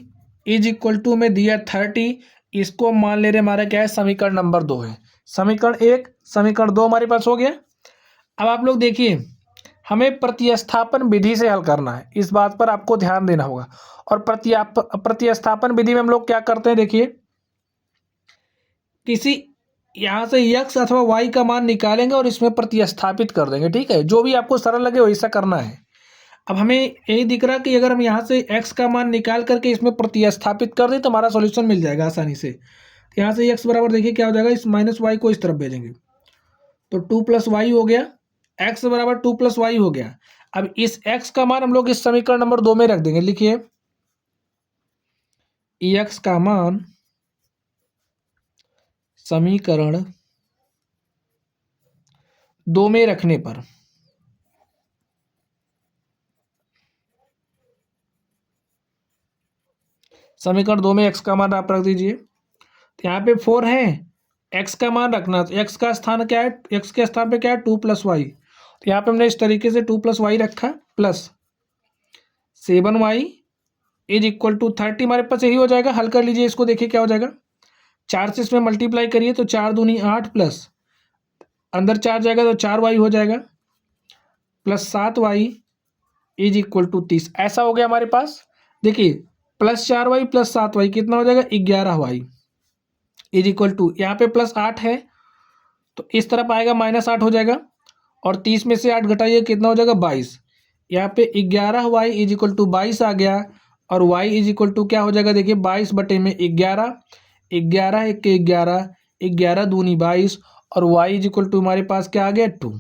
is equal to में दिया 30, इसको मान ले रहे हमारा क्या है, समीकरण नंबर 2 है। समीकरण 1 समीकरण 2 हमारे पास हो गया। अब आप लोग देखिए हमें प्रतिस्थापन विधि से हल करना है, इस बात पर आपको ध्यान देना होगा। और प्रतिस्थापन विधि में हम लोग क्या करते हैं, देखिए किसी यहाँ से x अथवा y का मान निकालेंगे और इसमें प्रतिस्थापित कर देंगे, ठीक है। जो भी आपको सरल लगे वैसा करना है। अब हमें यही दिख रहा कि अगर हम यहाँ से x का मान निकाल करके इसमें प्रतिस्थापित कर दें तो हमारा सॉल्यूशन मिल जाएगा आसानी से। तो यहाँ से x बराबर देखिए क्या हो जाएगा, इस माइनस वाई को इस तरफ भेजेंगे तो 2 प्लस वाई हो गया, x बराबर 2 प्लस वाई हो गया। अब इस x का मान हम लोग इस समीकरण नंबर 2 में रख देंगे। लिखिए x का मान समीकरण 2 में रखने पर समीकरण 2 में x का मान आप रख दीजिए। तो यहाँ पे 4 है, x का मान रखना, तो x का स्थान क्या है, x के स्थान पे क्या है, 2 प्लस वाई। तो यहाँ पे हमने इस तरीके से 2 प्लस वाई रखा, plus 7y is equal to 30 हमारे पास यही हो जाएगा। हल कर लीजिए इसको, देखिए क्या हो जाएगा, 4 से इसमें मल्टीप्लाई करिए तो 4 दूनी 8, प्लस अंदर 4 जाएगा तो 4y हो जाएगा, plus 7y is equal to 30। ऐसा हो गया हमारे पास। देखिए प्लस 4y प्लस 7y कितना हो जाएगा, 11y इज इक्वल टू, यहाँ पे प्लस 8 है तो इस तरफ आएगा माइनस 8 हो जाएगा, और 30 में से 8 घटाइए कितना हो जाएगा, 22। यहाँ पे 11y इज इक्वल टू 22 आ गया, और y इज इक्वल टू क्या हो जाएगा, देखिए 22 बटे में 11, 11 एक के 11, 11 दूनी 22, और y इज इक्वल टू हमारे पास क्या आ गया, 2।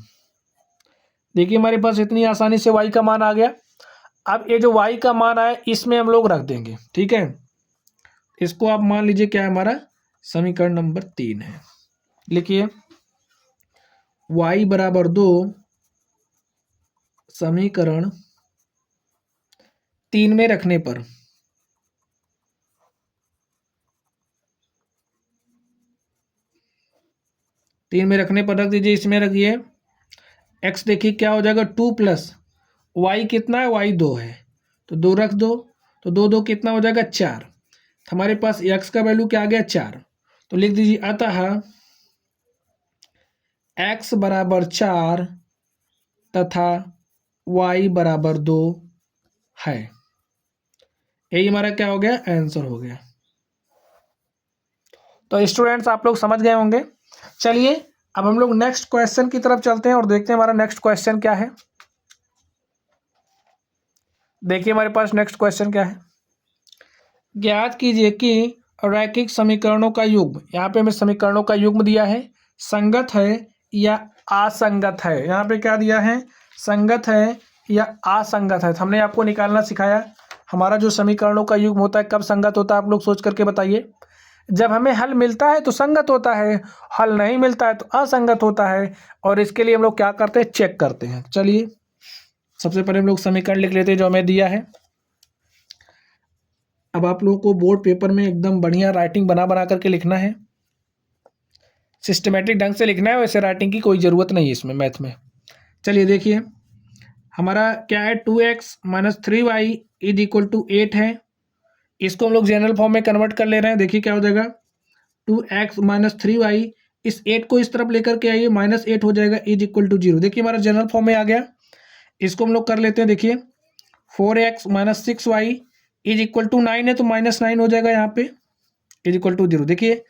देखिए हमारे पास इतनी आसानी से y का मान आ गया। अब ये जो y का मान आया इसमें हम लोग रख देंगे, ठीक है। इसको आप मान लीजिए क्या है, हमारा समीकरण नंबर 3 है। लिखिए y बराबर 2 समीकरण 3 में रखने पर रख दीजिए। इसमें रखिए x देखिए क्या हो जाएगा, 2 प्लस y कितना है, y 2 है तो 2 रख दो, तो 2 2 कितना हो जाएगा, 4। हमारे पास x का वैल्यू क्या आ गया, 4। तो लिख दीजिए अतः x बराबर 4 तथा y बराबर 2 है। यही हमारा क्या हो गया, आंसर हो गया। तो स्टूडेंट्स आप लोग समझ गए होंगे। चलिए अब हम लोग नेक्स्ट क्वेश्चन की तरफ चलते हैं और देखते हैं हमारा नेक्स्ट क्वेश्चन क्या है। देखिए हमारे पास नेक्स्ट क्वेश्चन क्या है, ज्ञात कीजिए कि रैखिक समीकरणों का युग्म, यहाँ पे हमें समीकरणों का युग्म दिया है, संगत है या असंगत है। यहाँ पे क्या दिया है, संगत है या असंगत है। तो हमने आपको निकालना सिखाया हमारा जो समीकरणों का युग्म होता है कब संगत होता है, आप लोग सोच करके बताइए। जब हमें हल मिलता है तो संगत होता है, हल नहीं मिलता है तो असंगत होता है। और इसके लिए हम लोग क्या करते हैं, चेक करते हैं। चलिए सबसे पहले हम लोग समीकरण लिख लेते हैं जो हमें दिया है। अब आप लोगों को बोर्ड पेपर में एकदम बढ़िया राइटिंग बना बना करके लिखना है, सिस्टमेटिक ढंग से लिखना है। वैसे राइटिंग की कोई ज़रूरत नहीं है इसमें मैथ में। चलिए देखिए हमारा क्या है, 2x minus 3y is equal to 8 है। इसको हम लोग जनरल फॉर्म में कन्वर्ट कर ले रहे हैं। देखिए क्या हो जाएगा, 2x माइनस 3y, इस 8 को इस तरफ लेकर के आइए, -8 हो जाएगा इज इक्वल टू 0। देखिए हमारा जनरल फॉर्म में आ गया। इसको हम लोग कर लेते हैं। देखिए 4x minus 6y is equal to 9 है, तो -9 हो जाएगा यहाँ पे इज इक्वल टू 0। देखिए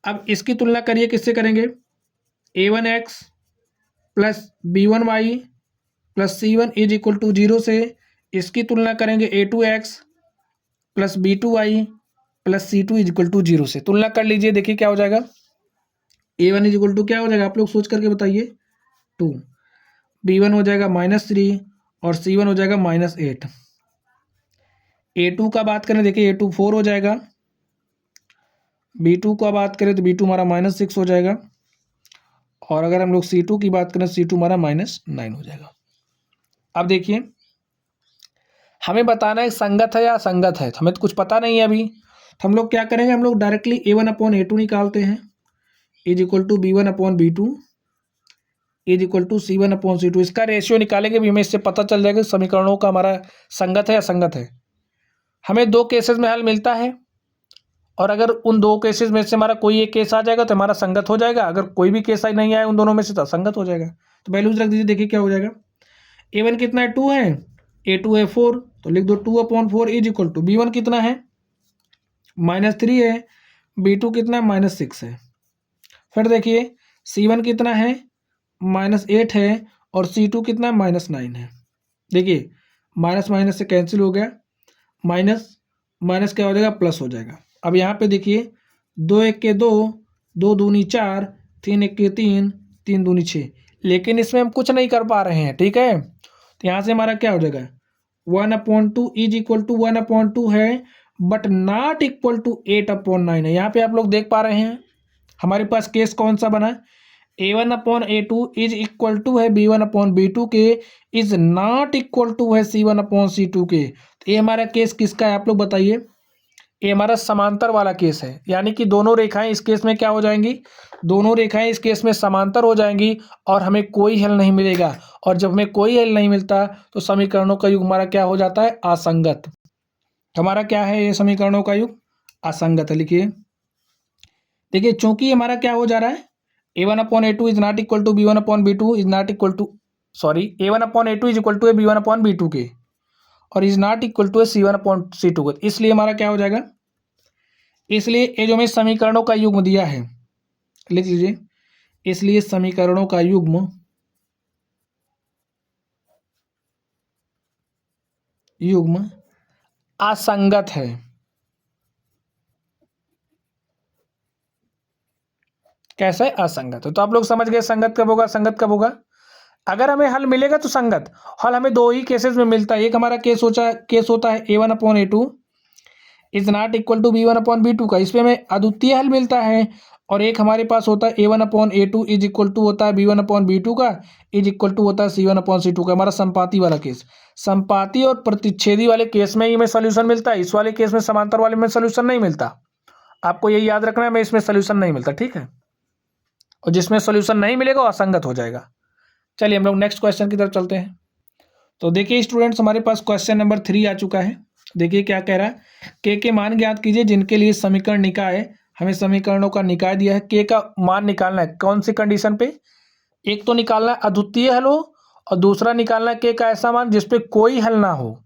अब इसकी तुलना करिए, किससे करेंगे, a1x plus b1y plus c1 is equal to 0 से। इसकी तुलना करेंगे a2x plus b2y plus c2 is equal to 0 से। तुलना कर लीजिए, देखिए क्या हो जाएगा, a1 इज इक्वल टू क्या हो जाएगा, आप लोग सोच करके बताइए, 2, b1 हो जाएगा -3 और c1 हो जाएगा -8। a2 का बात करें, देखिए a2 4 हो जाएगा, b2 का बात करें तो b2 हमारा -6 हो जाएगा, और अगर हम लोग c2 की बात करें c2 हमारा -9 हो जाएगा। अब देखिए हमें बताना है संगत है या असंगत है, हमें तो कुछ पता नहीं है अभी। तो हम लोग क्या करेंगे, हम लोग डायरेक्टली a1/a2 निकालते हैं is equal to b1/b2 is equal to c1/c2। इसका रेशियो निकालेंगे भी, हमें इससे पता चल जाएगा समीकरणों का हमारा संगत है या असंगत है। हमें दो केसेस में हल मिलता है, और अगर उन दो केसेस में से हमारा कोई एक केस आ जाएगा तो हमारा संगत हो जाएगा, अगर कोई भी केस नहीं आए उन दोनों में से तो असंगत हो जाएगा। तो वैल्यूज रख दीजिए। देखिए क्या हो जाएगा, a1 कितना है, 2 है, a2 है 4, तो लिख दो 2/4 इज इक्वल टू b1 कितना है, -3 है, b2 कितना है, -6 है। फिर देखिए c1 कितना है, -8 है, और c2 कितना है, -9 है। देखिए माइनस माइनस से कैंसिल हो गया, माइनस माइनस क्या हो जाएगा, प्लस हो जाएगा। अब यहाँ पे देखिए 2 1 के 2, 2 दूनी 4, 3 1 के 3, 3 दूनी 6, लेकिन इसमें हम कुछ नहीं कर पा रहे हैं, ठीक है। तो यहाँ से हमारा क्या हो जाएगा, 1/2 इज इक्वल टू 1/2 है, बट नॉट इक्वल टू 8/9 है। यहाँ पे आप लोग देख पा रहे हैं हमारे पास केस कौन सा बना, a1/a2 इज इक्वल टू है b1/b2 के, इज नॉट इक्वल टू है c1/c2 के। तो ये हमारा केस किसका है, आप लोग बताइए। ये हमारा समांतर वाला केस है, यानी कि दोनों रेखाएं इस केस में क्या हो जाएंगी, दोनों रेखाएं इस केस में समांतर हो जाएंगी, और हमें कोई हल नहीं मिलेगा। और जब हमें कोई हल नहीं मिलता तो समीकरणों का युग हमारा क्या हो जाता है, असंगत। हमारा क्या है, ये समीकरणों का युग असंगत है। लिखिए देखिए चूंकि हमारा क्या हो जा रहा है, a1/a2 is not equal to b1/b2 is not equal to, sorry, a1/a2 is equal to है b1/b2 के, और इज नॉट इक्वल टू है c1/c2 के। इसलिए हमारा क्या हो जाएगा, इसलिए ये जो हमें समीकरणों का युग्म दिया है, लिख लीजिए, इसलिए समीकरणों का युग्म असंगत है। कैसा है, असंगत है। तो आप लोग समझ गए संगत कब होगा, संगत कब होगा, अगर हमें हल मिलेगा तो संगत। हल हमें दो ही केसेस में मिलता है, एक हमारा केस होता है a1/a2 is not equal to b1/b2 का, इसमें हमें अद्वितीय हल मिलता है, और एक हमारे पास होता है a1/a2 इज इक्वल टू होता है b1/b2 का, इज इक्वल टू होता है c1/c2 का, हमारा संपाती वाला केस। संपाती और प्रतिच्छेदी वाले केस में ही हमें सोल्यूशन मिलता है, इस वाले केस में समांतर वाले में सोल्यूशन नहीं मिलता। आपको यही याद रखना है, हमें इसमें सोल्यूशन नहीं मिलता, ठीक है। और जिसमें सोल्यूशन नहीं मिलेगा वो असंगत हो जाएगा। चलिए हम लोग नेक्स्ट क्वेश्चन की तरफ चलते हैं। तो देखिए स्टूडेंट्स, हमारे पास क्वेश्चन नंबर 3 आ चुका है। देखिए क्या कह रहा है, के मान ज्ञात कीजिए जिनके लिए समीकरण निकाय, हमें समीकरणों का निकाय दिया है, के का मान निकालना है। कौन सी कंडीशन पे, एक तो निकालना है अद्वितीय हल हो, और दूसरा निकालना है के का ऐसा मान जिसपे कोई हल ना हो।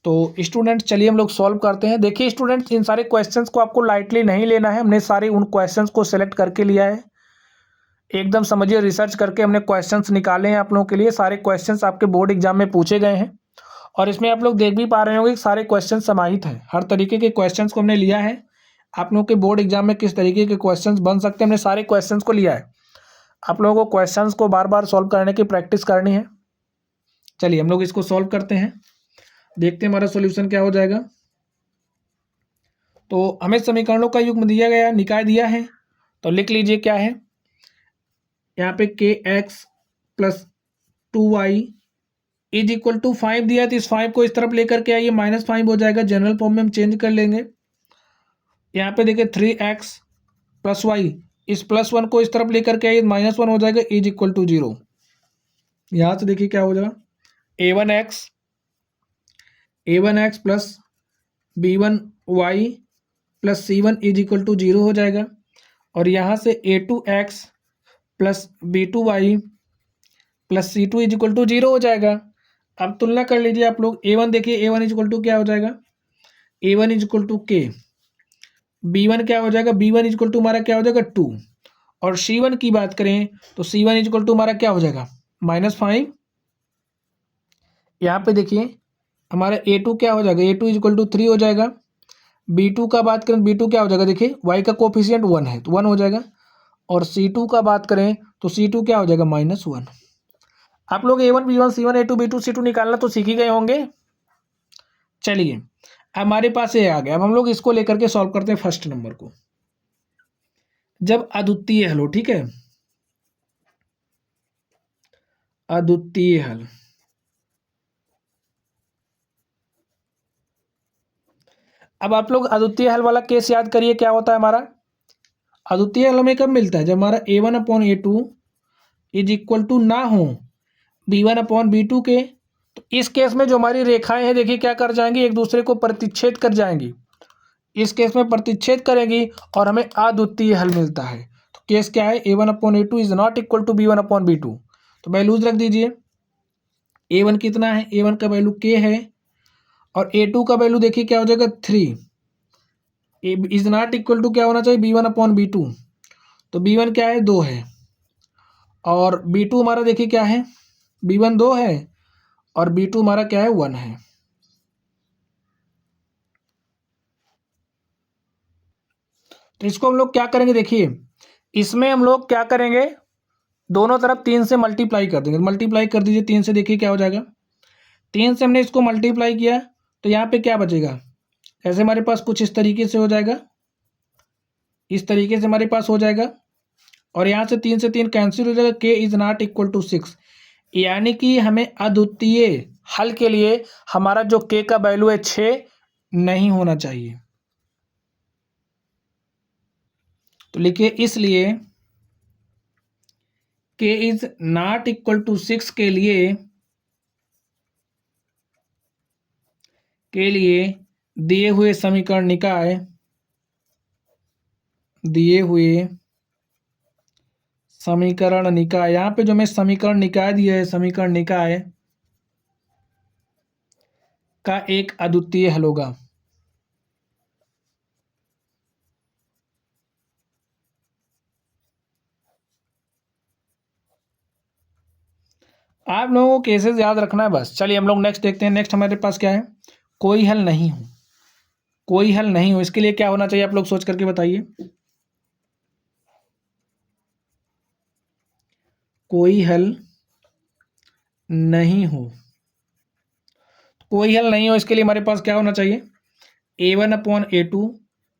तो स्टूडेंट्स चलिए हम लोग सॉल्व करते हैं। देखिए स्टूडेंट्स, इन सारे क्वेश्चंस को आपको लाइटली नहीं लेना है, हमने सारे उन क्वेश्चंस को सिलेक्ट करके लिया है, एकदम समझिए रिसर्च करके हमने क्वेश्चंस निकाले हैं आप लोगों के लिए। सारे क्वेश्चंस आपके बोर्ड एग्जाम में पूछे गए हैं, और इसमें आप लोग देख भी पा रहे होंगे कि सारे क्वेश्चन समाहित हैं। हर तरीके के क्वेश्चंस को हमने लिया है, आप लोगों के बोर्ड एग्जाम में किस तरीके के क्वेश्चंस बन सकते हैं, हमने सारे क्वेश्चंस को लिया है। आप लोगों को क्वेश्चंस को बार बार सॉल्व करने की प्रैक्टिस करनी है। चलिए हम लोग इसको सॉल्व करते हैं, देखते हैं हमारा सॉल्यूशन क्या हो जाएगा। तो हमें समीकरणों का युग्म दिया गया, निकाय दिया है, तो लिख लीजिए क्या है। यहाँ पे k x plus 2y is equal to 5 दिया है, तो इस 5 को इस तरफ लेकर के आइए, -5 हो जाएगा, जनरल फॉर्म में हम चेंज कर लेंगे। यहाँ पे देखिए 3x प्लस वाई, इस +1 को इस तरफ लेकर के आइए, -1 हो जाएगा, इज इक्वल टू 0। यहाँ से देखिए क्या हो जाएगा, a1x plus b1y plus c1 is equal to 0 हो जाएगा। और यहाँ से a2x plus b2y plus c2 is equal to 0 हो जाएगा। अब तुलना कर लीजिए आप लोग, a1 देखिए, a1 इज इक्वल टू क्या हो जाएगा, a1 is equal to k, b1 क्या हो जाएगा, b1 इज इक्वल टू हमारा क्या हो जाएगा 2, और c1 की बात करें तो c1 इज इक्वल टू हमारा क्या हो जाएगा -5। यहाँ पे देखिए हमारा a2 क्या हो जाएगा, a2 इज इक्वल टू 3 हो जाएगा। b2 का बात करें, b2 क्या हो जाएगा, देखिए y का कोफिशिएंट 1 है तो 1 हो जाएगा। और c2 का बात करें तो c2 क्या हो जाएगा -1। आप लोग a1 b1 c1 a2 b2 c2 निकालना तो सीख ही गए होंगे। चलिए हमारे पास ये आ गया, अब हम लोग इसको लेकर के सॉल्व करते हैं फर्स्ट नंबर को। जब अद्वितीय हल हो, ठीक है, अद्वितीय हल, अब आप लोग अद्वितीय हल वाला केस याद करिए, क्या होता है हमारा अद्वितीय हल हमें कब मिलता है, जब हमारा a1/a2 इज इक्वल टू ना हो b1/b2 के। तो इस केस में जो हमारी रेखाएं हैं देखिए क्या कर जाएंगी, एक दूसरे को प्रतिच्छेद कर जाएंगी। इस केस में प्रतिच्छेद करेंगी और हमें अद्वितीय हल मिलता है। तो केस क्या है, a1/a2 is not equal to b1/b2। तो वैल्यूज रख दीजिए, a1 कितना है, a1 का वैल्यू k है, और a2 का वैल्यू देखिए क्या हो जाएगा 3, इज नॉट इक्वल टू क्या होना चाहिए b1/b2। तो b1 क्या है 2 है, और b2 हमारा देखिए क्या है, b1 2 है और b2 हमारा क्या है 1 है। तो इसको हम लोग क्या करेंगे, देखिए इसमें हम लोग क्या करेंगे, दोनों तरफ 3 से मल्टीप्लाई कर देंगे। मल्टीप्लाई कर दीजिए 3 से, देखिए क्या हो जाएगा, 3 से हमने इसको मल्टीप्लाई किया तो यहाँ पे क्या बचेगा, ऐसे हमारे पास कुछ इस तरीके से हो जाएगा, इस तरीके से हमारे पास हो जाएगा। और यहाँ से 3 से 3 कैंसिल हो जाएगा, k is not equal to 6। यानी कि हमें अद्वितीय हल के लिए हमारा जो k का वैल्यू है 6 नहीं होना चाहिए। तो लिखिए इसलिए k is not equal to 6 के लिए दिए हुए समीकरण निकाय, दिए हुए समीकरण निकाय, यहाँ पे जो हमें समीकरण निकाय दिया है, समीकरण निकाय का एक अद्वितीय हल होगा। आप लोगों को केसेस याद रखना है बस। चलिए हम लोग नेक्स्ट देखते हैं। नेक्स्ट हमारे पास क्या है, कोई हल नहीं हो, कोई हल नहीं हो, इसके लिए क्या होना चाहिए आप लोग सोच करके बताइए। कोई हल नहीं हो, कोई हल नहीं हो, इसके लिए हमारे पास क्या होना चाहिए, a1/a2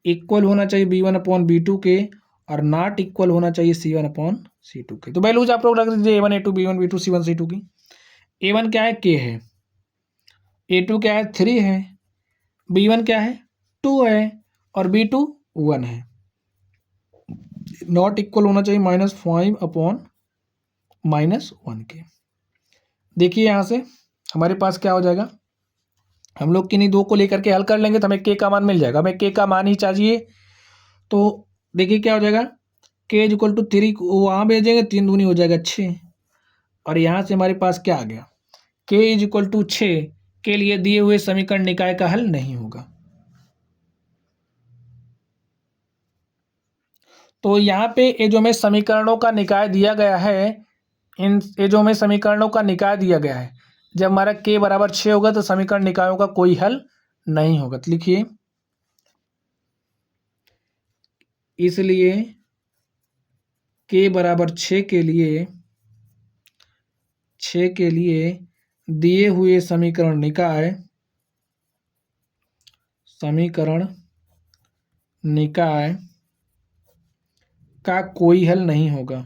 इक्वल होना चाहिए b1/b2 के, और नॉट इक्वल होना चाहिए c1/c2 के। तो वैल्यूज आप लोग रख दीजिए a1 a2 b1 b2 c1 c2 की। a1 क्या है k है, a2 क्या है 3 है, b1 क्या है 2 है, और b2 1 है। नॉट इक्वल होना चाहिए -5/-1 के। देखिए यहाँ से हमारे पास क्या हो जाएगा, हम लोग किन्हीं दो को लेकर के हल कर लेंगे तो हमें k का मान मिल जाएगा। हमें k का मान ही चाहिए, तो देखिए क्या हो जाएगा, k इज इक्वल टू 3 वहाँ भेजेंगे, 3 दूनी हो जाएगा 6, और यहाँ से हमारे पास क्या आ गया, k इज इक्वल टू 6 के लिए दिए हुए समीकरण निकाय का हल नहीं होगा। तो यहाँ पे ये जो हमें समीकरणों का निकाय दिया गया है, ये जो हमें समीकरणों का निकाय दिया गया है, जब हमारा k बराबर 6 होगा तो समीकरण निकायों का कोई हल नहीं होगा। तो लिखिए इसलिए k बराबर 6 के लिए दिए हुए समीकरण निकाय का कोई हल नहीं होगा।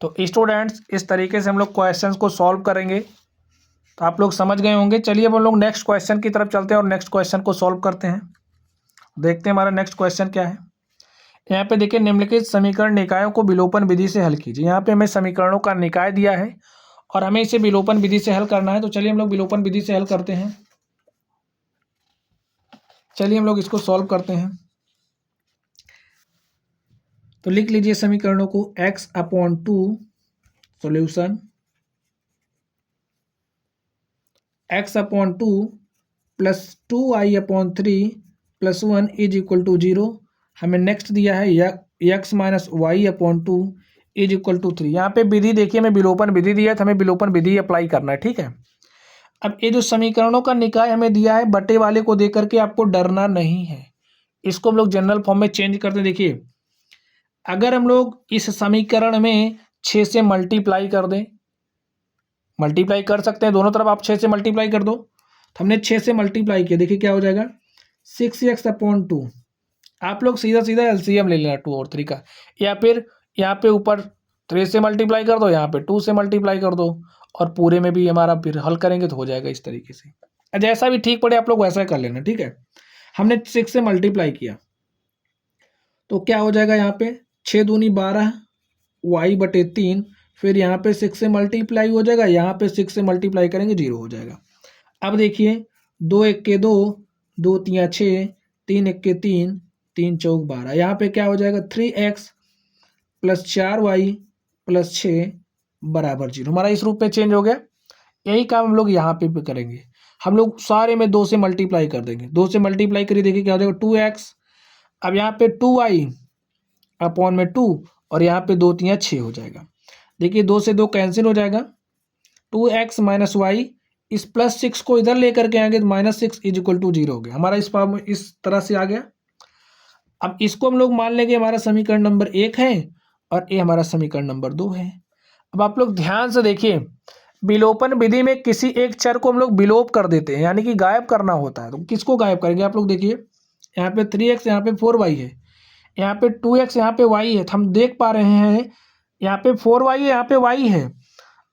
तो स्टूडेंट्स, इस तरीके से हम लोग क्वेश्चंस को सॉल्व करेंगे। तो आप लोग समझ गए होंगे। चलिए अब हम लोग नेक्स्ट क्वेश्चन की तरफ चलते हैं और नेक्स्ट क्वेश्चन को सॉल्व करते हैं। देखते हैं हमारा नेक्स्ट क्वेश्चन क्या है। यहाँ पे देखिए, निम्नलिखित समीकरण निकायों को विलोपन विधि से हल कीजिए। यहाँ पे हमें समीकरणों का निकाय दिया है और हमें इसे विलोपन विधि से हल करना है। तो चलिए हम लोग विलोपन विधि से हल करते हैं। चलिए हम लोग इसको सॉल्व करते हैं। तो लिख लीजिए समीकरणों को। x/2 solution x/2 plus 2i/3 plus 1 is equal to 0। हमें नेक्स्ट दिया है x minus y/2 is equal to 3। यहाँ पे विधि देखिए, हमें विलोपन विधि दिया है, तो हमें विलोपन विधि अप्लाई करना है। ठीक है। अब ये जो समीकरणों का निकाय हमें दिया है, बटे वाले को दे करके आपको डरना नहीं है। इसको हम लोग जनरल फॉर्म में चेंज करते हैं। देखिए, अगर हम लोग इस समीकरण में 6 से मल्टीप्लाई कर दें, मल्टीप्लाई कर सकते हैं दोनों तरफ, आप 6 से मल्टीप्लाई कर दो। तो हमने 6 से मल्टीप्लाई किया, देखिए क्या हो जाएगा 6x/2। आप लोग सीधा सीधा एलसीएम ले लेना 2 और 3 का, या फिर यहाँ पे ऊपर 3 से मल्टीप्लाई कर दो, यहाँ पे 2 से मल्टीप्लाई कर दो, और पूरे में भी हमारा फिर हल करेंगे तो हो जाएगा इस तरीके से। जैसा भी ठीक पड़े आप लोग वैसा कर लेना। ठीक है। हमने 6 से मल्टीप्लाई किया तो क्या हो जाएगा, यहाँ पे 6 दूनी 12 y/3, फिर यहाँ पे 6 से मल्टीप्लाई हो जाएगा, यहाँ पे 6 से मल्टीप्लाई करेंगे 0 हो जाएगा। अब देखिए 2 1 के 2, 2 3 6, 3 1 के 3, 3 चौक 12, यहाँ पे क्या हो जाएगा 3x प्लस 4y प्लस 6 बराबर 0। हमारा इस रूप में चेंज हो गया। यही काम हम लोग यहाँ पे भी करेंगे। हम लोग सारे में 2 से मल्टीप्लाई कर देंगे। 2 से मल्टीप्लाई करिए, देखिए क्या हो जाएगा 2x। अब यहाँ पे 2y/2 और यहाँ पे 2 3 6 हो जाएगा। देखिए 2 से 2 कैंसिल हो जाएगा। 2x माइनस वाई, इस प्लस 6 को इधर लेकर के आएंगे तो -6 इज इक्वल टू 0 हो गया। हमारा इस फॉर्म इस तरह से आ गया। अब इसको हम लोग मान लेंगे हमारा समीकरण नंबर 1 है और ये हमारा समीकरण नंबर 2 है। अब आप लोग ध्यान से देखिए, विलोपन विधि में किसी एक चर को हम लोग विलोप कर देते हैं, यानी कि गायब करना होता है। तो किसको गायब करेंगे आप लोग देखिए, यहाँ पे 3x, यहाँ पे 4y है, यहाँ पे 2x, यहाँ पे y है। तो हम देख पा रहे हैं यहाँ पे 4y है, यहाँ पे y है।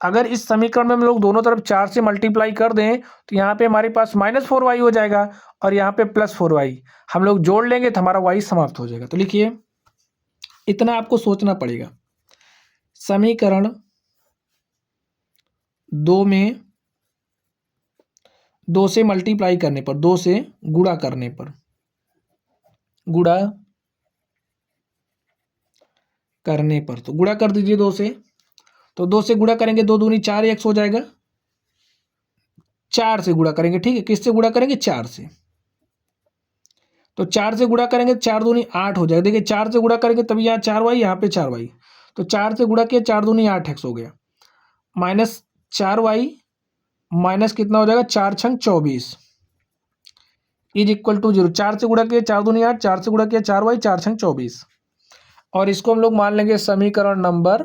अगर इस समीकरण में हम लोग दोनों तरफ 4 से मल्टीप्लाई कर दें तो यहाँ पे हमारे पास -4y हो जाएगा और यहाँ पे +4y। हम लोग जोड़ लेंगे तो हमारा y समाप्त हो जाएगा। तो लिखिए, इतना आपको सोचना पड़ेगा। समीकरण 2 में 2 से मल्टीप्लाई करने पर, 2 से गुणा करने पर, तो गुणा कर दीजिए 2 से। तो 2 से गुणा करेंगे 2 दूनी 4x हो जाएगा। 4 से गुणा करेंगे, ठीक है। किससे गुणा करेंगे, 4 से। तो 4 से गुणा करेंगे 4 दूनी 8 हो जाएगा। देखिए 4 से गुणा करेंगे तभी यहाँ 4y, यहाँ पे 4y। तो 4 से गुणा किया, 4 दूनी 8x हो गया, -4y माइनस कितना हो जाएगा 4 छंग 24 इज इक्वल टू 0। 4 से गुणा किया 4 दूनी 8, 4 से गुणा किया 4y, 4 छंग 24, और इसको हम लोग मान लेंगे समीकरण नंबर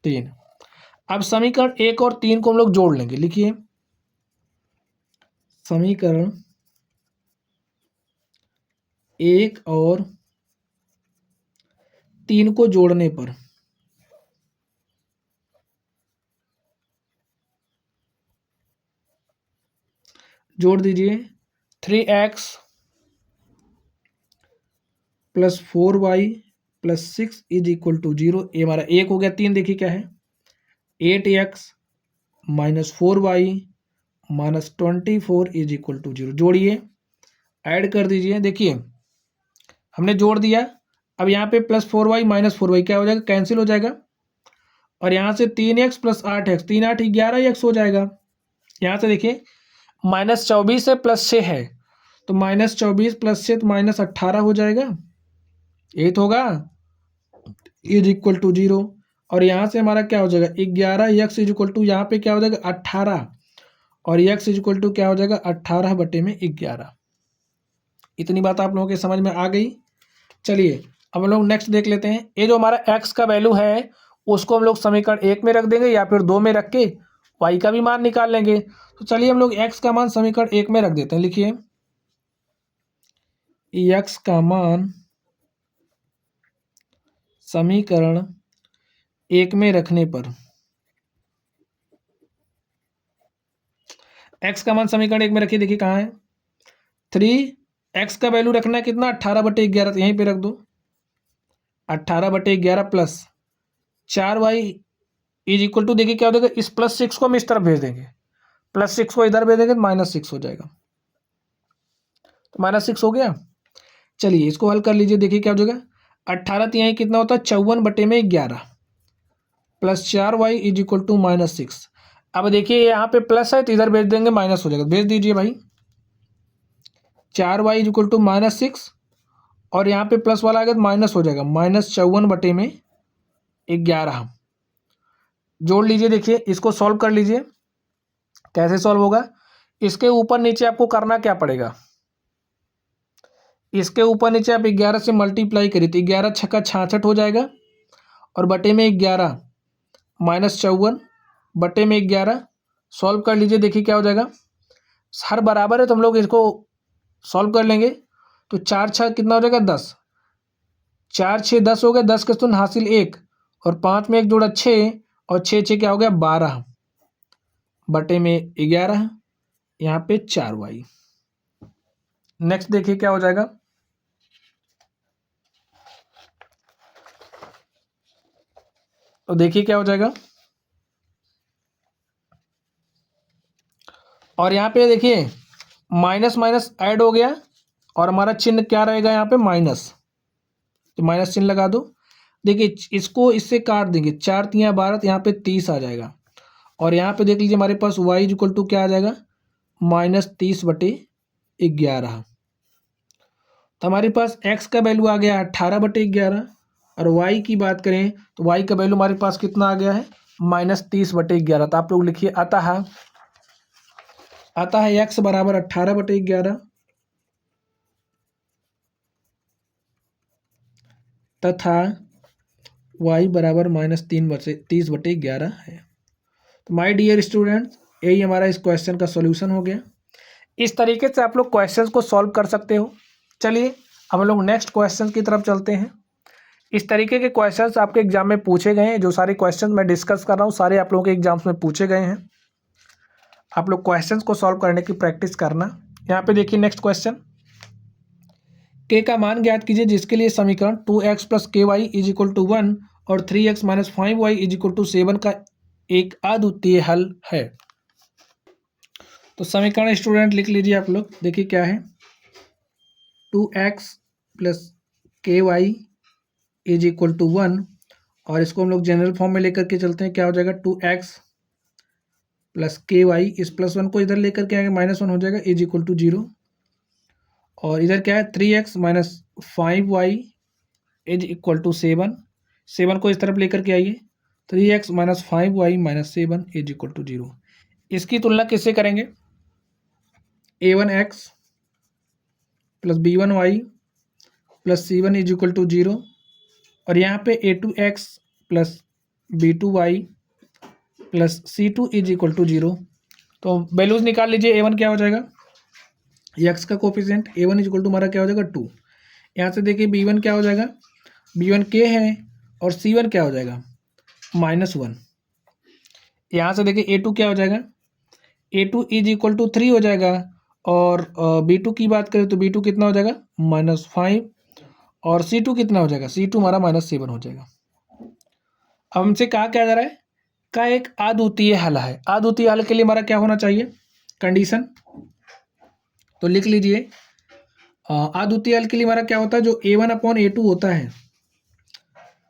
3। अब समीकरण 1 और 3 को हम लोग जोड़ लेंगे। लिखिए, समीकरण 1 और 3 को जोड़ने पर जोड़ दीजिए 3x plus 4y plus 6 is equal to 0। ये हमारा 1 हो गया। 3 देखिए क्या है, 8x minus 4y minus 24 is equal to 0। जोड़िए, ऐड कर दीजिए। देखिए हमने जोड़ दिया। अब यहाँ पे +4y माइनस 4y क्या हो जाएगा, कैंसिल हो जाएगा। और यहाँ से 3x प्लस 8x, 3 8 11x हो जाएगा। यहाँ से देखिए -24 है +6 है, तो -24 +6 तो -18 हो जाएगा। ये तो होगा इज इक्वल टू 0। और यहाँ से हमारा क्या हो जाएगा 11x इज इक्वल टू, यहाँ पे क्या हो जाएगा 18, और x इज इक्वल टू क्या हो जाएगा 18/11। इतनी बात आप लोगों के समझ में आ गई। चलिए अब हम लोग नेक्स्ट देख लेते हैं। ये जो हमारा x का वैल्यू है उसको हम लोग समीकरण 1 में रख देंगे या फिर 2 में रख के y का भी मान निकाल लेंगे। तो चलिए हम लोग x का मान समीकरण 1 में रख देते हैं। लिखिए x का मान समीकरण 1 में रखने पर x का मान समीकरण 1 में रखिए। देखिए कहाँ है 3x का वैल्यू रखना है कितना 18/11, तो यहीं पे रख दो 18/11 plus 4y is equal to, देखिए क्या हो जाएगा, इस +6 को हम इस तरफ भेज देंगे, +6 को इधर भेज देंगे तो -6 हो जाएगा, तो -6 हो गया। चलिए इसको हल कर लीजिए। देखिए क्या हो जाएगा 18 तिहाई कितना होता है 54/11 plus 4y is equal to -6। अब देखिए यहाँ पे प्लस है तो इधर भेज देंगे माइनस हो जाएगा, भेज दीजिए भाई। 4y इज इक्वल टू -6 और यहाँ पे प्लस वाला आ गया तो माइनस हो जाएगा, -54/11 जोड़ लीजिए। देखिए इसको सॉल्व कर लीजिए। कैसे सॉल्व होगा, इसके ऊपर नीचे आपको करना क्या पड़ेगा, इसके ऊपर नीचे आप 11 से मल्टीप्लाई करिए तो 11 छक्का 66 हो जाएगा और बटे में 11 -54 बटे में 11 सॉल्व कर लीजिए। देखिए क्या हो जाएगा, हर बराबर है तो हम लोग इसको सॉल्व कर लेंगे। तो 4 छः कितना हो जाएगा 10, 4 6 10 हो गया, 10 के शून्य हासिल 1 और 5 में 1 जोड़ा 6 और 6 6 क्या हो गया 12 बटे में 11, यहाँ पे 4y। नेक्स्ट देखिए क्या हो जाएगा, तो देखिए क्या हो जाएगा, और यहाँ पे देखिए माइनस माइनस ऐड हो गया और हमारा चिन्ह क्या रहेगा यहाँ पे माइनस, तो माइनस चिन्ह लगा दो। देखिए इसको इससे काट देंगे, 4 तियाँ 12 तो यहाँ पे 30 आ जाएगा और यहाँ पे देख लीजिए हमारे पास y इक्वल टू क्या आ जाएगा -30/11। तो हमारे पास x का वैल्यू आ गया 18/11 और y की बात करें तो y का वैल्यू हमारे पास कितना आ गया है -30/11। तो आप लोग लिखिए आता है x बराबर 18/11 तथा y बराबर -30/11 है। तो माय डियर स्टूडेंट्स, यही हमारा इस क्वेश्चन का सॉल्यूशन हो गया। इस तरीके से आप लोग क्वेश्चंस को सॉल्व कर सकते हो। चलिए अब हम लोग नेक्स्ट क्वेश्चन की तरफ चलते हैं। इस तरीके के क्वेश्चंस आपके एग्जाम में पूछे गए हैं। जो सारे क्वेश्चंस मैं डिस्कस कर रहा हूँ सारे आप लोगों के एग्जाम्स में पूछे गए हैं। आप लोग क्वेश्चंस को सॉल्व करने की प्रैक्टिस करना। यहाँ पे देखिए नेक्स्ट क्वेश्चन, के का मान ज्ञात कीजिए जिसके लिए समीकरण 2x + ky is equal to 1 और 3x - 5y is equal to 7 का एक अद्वितीय हल है। तो समीकरण स्टूडेंट लिख लीजिए आप लोग। देखिए क्या है 2x + ky is equal to 1 और इसको हम लोग जनरल फॉर्म में लेकर के चलते हैं। क्या हो जाएगा 2x + ky, इस +1 को इधर लेकर के आएंगे -1 हो जाएगा इज इक्वल टू 0 और इधर क्या है 3x - 5y is equal to 7, 7 को इस तरफ लेकर के आइए 3x - 5y - 7 is equal to 0। इसकी तुलना किससे करेंगे, a1x + b1y + c1 is equal to 0 और यहाँ पे a2x + b2y + c2 is equal to 0। तो वैल्यूज निकाल लीजिए। a1 क्या हो जाएगा, x का coefficient a1 is equal to हमारा क्या हो जाएगा 2। यहाँ से देखिए b1 क्या हो जाएगा, b1 k है और c1 क्या हो जाएगा -1। यहाँ से देखिए a2 क्या हो जाएगा, a2 इज इक्वल टू 3 हो जाएगा और b2 की बात करें तो b2 कितना हो जाएगा -5 और c2 कितना हो जाएगा, c2 हमारा -7 हो जाएगा। अब हमसे कहा क्या जा रहा है, का एक अद्वितीय हल है। अद्वितीय हल के लिए हमारा क्या होना चाहिए कंडीशन, तो लिख लीजिए अद्वितीय हल के लिए हमारा क्या होता है, जो a1/a2 होता है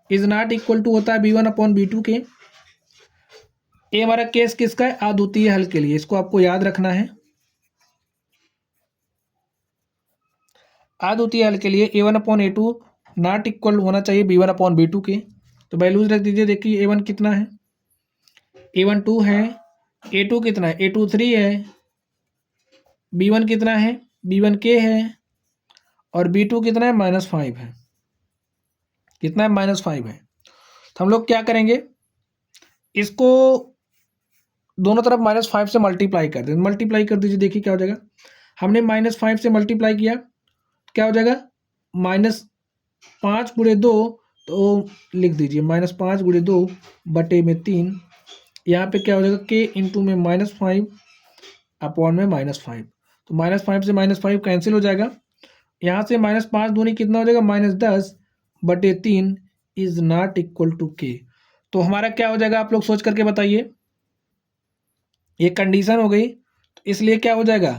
इज नॉट इक्वल टू होता है b1/b2 के। ये हमारा केस किसका है, अद्वितीय हल के लिए, इसको आपको याद रखना है। अद्वितीय हल के लिए a1/a2 नॉट इक्वल होना चाहिए b1/b2 के। तो वैल्यूज रख दीजिए। देखिए a1 कितना है, a1 2 है, a2 कितना है, a2 3 है, b1 कितना है, b1 k है और B2 कितना है, -5 है। कितना है, -5 है। तो हम लोग क्या करेंगे, इसको दोनों तरफ -5 से मल्टीप्लाई कर दें। मल्टीप्लाई कर दीजिए, देखिए क्या हो जाएगा। हमने -5 से मल्टीप्लाई किया, क्या हो जाएगा, -5 × 2, तो लिख दीजिए -5 × 2/3। यहाँ पे क्या हो जाएगा, k इंटू में -5 अपॉन में -5। तो -5 से -5 कैंसिल हो जाएगा। यहाँ से -5 दूनी कितना हो जाएगा, -10/3 is not equal to k। तो हमारा क्या हो जाएगा, आप लोग सोच करके बताइए। ये कंडीशन हो गई, तो इसलिए क्या हो जाएगा,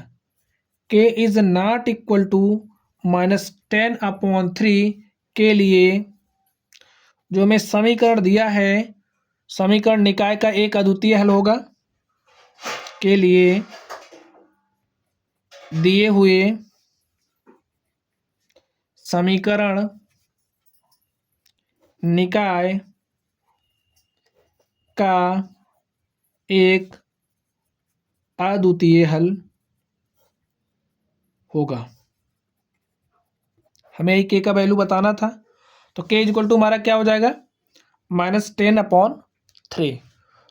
k is not equal to -10/3 के लिए जो हमें समीकरण दिया है, समीकरण निकाय का एक अद्वितीय हल होगा के लिए दिए हुए समीकरण निकाय का एक अद्वितीय हल होगा। हमें k का वैल्यू बताना था, तो k इक्वल टू हमारा क्या हो जाएगा, -10/3।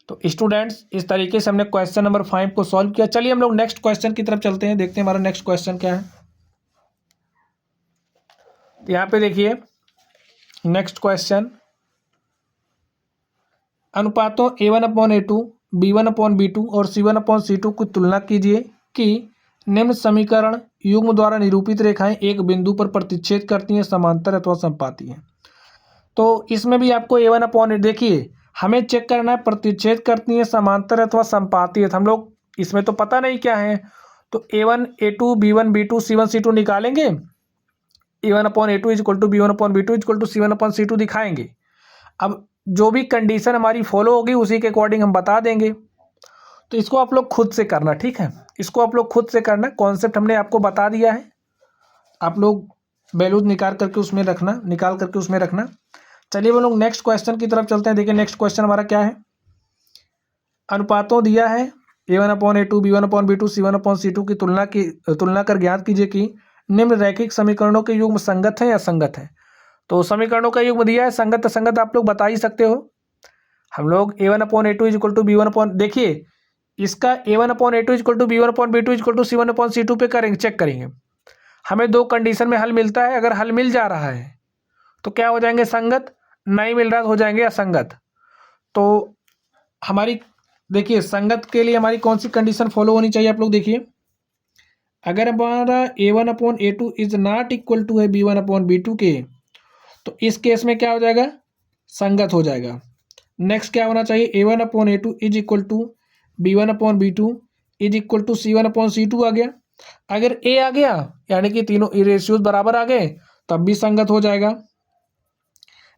तो स्टूडेंट्स, इस तरीके से हमने क्वेश्चन नंबर 5 को सॉल्व किया। चलिए हम लोग नेक्स्ट क्वेश्चन की तरफ चलते हैं, देखते हैं हमारा नेक्स्ट क्वेश्चन क्या है। तो यहाँ पे देखिए नेक्स्ट क्वेश्चन, अनुपातों A1/A2, B1/B2 और C1/C2 की तुलना कीजिए कि निम्न समीकरण युग्म द्वारा निरूपित रेखाएं एक बिंदु पर प्रतिच्छेद करती हैं, समांतर अथवा समपाती हैं। तो इसमें भी आपको A1/A, देखिए हमें चेक करना है प्रतिच्छेद करती हैं, समांतर अथवा समपाती है। तो हम लोग इसमें तो पता नहीं क्या है, तो A1 A2 B1 B2 C1 C2 निकालेंगे। A1/A2 is equal to B1/B2 is equal to C1/C2 दिखाएंगे। अब जो भी कंडीशन हमारी फॉलो होगी उसी के अकॉर्डिंग हम बता देंगे। तो इसको आप लोग खुद से करना, ठीक है, इसको आप लोग खुद से करना। कॉन्सेप्ट हमने आपको बता दिया है, आप लोग वैल्यूज निकाल करके उसमें रखना। चलिए वो लोग नेक्स्ट क्वेश्चन की तरफ चलते हैं। देखिए नेक्स्ट क्वेश्चन हमारा क्या है, अनुपातों दिया है A1/A2 B1/B2 C1/C2 की तुलना कर ज्ञात कीजिए कि निम्न रैखिक समीकरणों के युग्म संगत है या असंगत है। तो समीकरणों का युग्म दिया है, संगत असंगत आप लोग बता ही सकते हो। हम लोग A1/A2 is equal to B1, देखिए इसका A1/A2 is equal to B1/B2 is equal to C1/C2 पे करेंगे, चेक करेंगे। हमें दो कंडीशन में हल मिलता है, अगर हल मिल जा रहा है तो क्या हो जाएंगे, संगत, नहीं मिल रहा तो हो जाएंगे असंगत। तो हमारी देखिए संगत के लिए हमारी कौन सी कंडीशन फॉलो होनी चाहिए, आप लोग देखिए। अगर हमारा A1/A2 is not equal to है B1/B2 के, तो इस केस में क्या हो जाएगा, संगत हो जाएगा। नेक्स्ट क्या होना चाहिए, A1/A2 is equal to B1/B2 is equal to C1/C2 आ गया। अगर A आ गया यानी कि तीनों रेशियोज बराबर आ गए तब भी संगत हो जाएगा।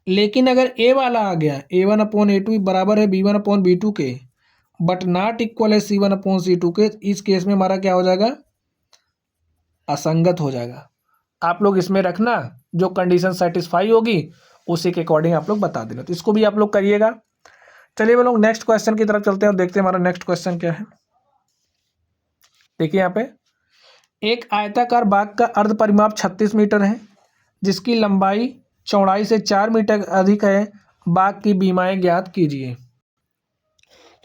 लेकिन अगर A वाला आ गया, A1/A2 बराबर है B1/B2 के बट नॉट इक्वल है C1/C2 के, इस केस में हमारा क्या हो जाएगा, असंगत हो जाएगा। आप लोग इसमें रखना, जो कंडीशन सेटिस्फाई होगी उसी के अकॉर्डिंग आप लोग बता देना। तो इसको भी आप लोग करिएगा। चलिए वो लोग नेक्स्ट क्वेश्चन की तरफ चलते हैं और देखते हैं हमारा नेक्स्ट क्वेश्चन क्या है। देखिए यहाँ पे एक आयताकार बाग का अर्ध परिमाप 36 मीटर है, जिसकी लंबाई चौड़ाई से 4 मीटर अधिक है। बाग की बीमाएं ज्ञात कीजिए।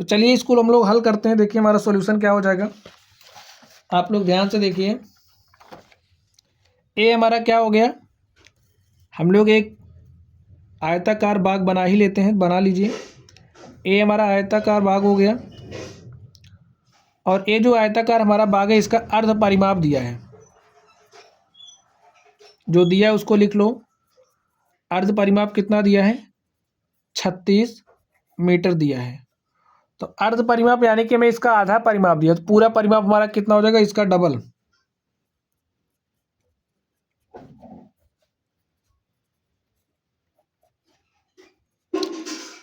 तो चलिए इसको हम लोग हल करते हैं। देखिए हमारा सॉल्यूशन क्या हो जाएगा, आप लोग ध्यान से देखिए। ए हमारा क्या हो गया, हम लोग एक आयताकार बाग बना ही लेते हैं, बना लीजिए। ए हमारा आयताकार बाग हो गया, और ये जो आयताकार हमारा बाग है इसका अर्ध परिमाप दिया है, जो दिया है उसको लिख लो। अर्ध परिमाप कितना दिया है, 36 मीटर दिया है। तो अर्ध परिमाप यानी कि हमें इसका आधा परिमाप दिया, तो पूरा परिमाप हमारा कितना हो जाएगा, इसका डबल,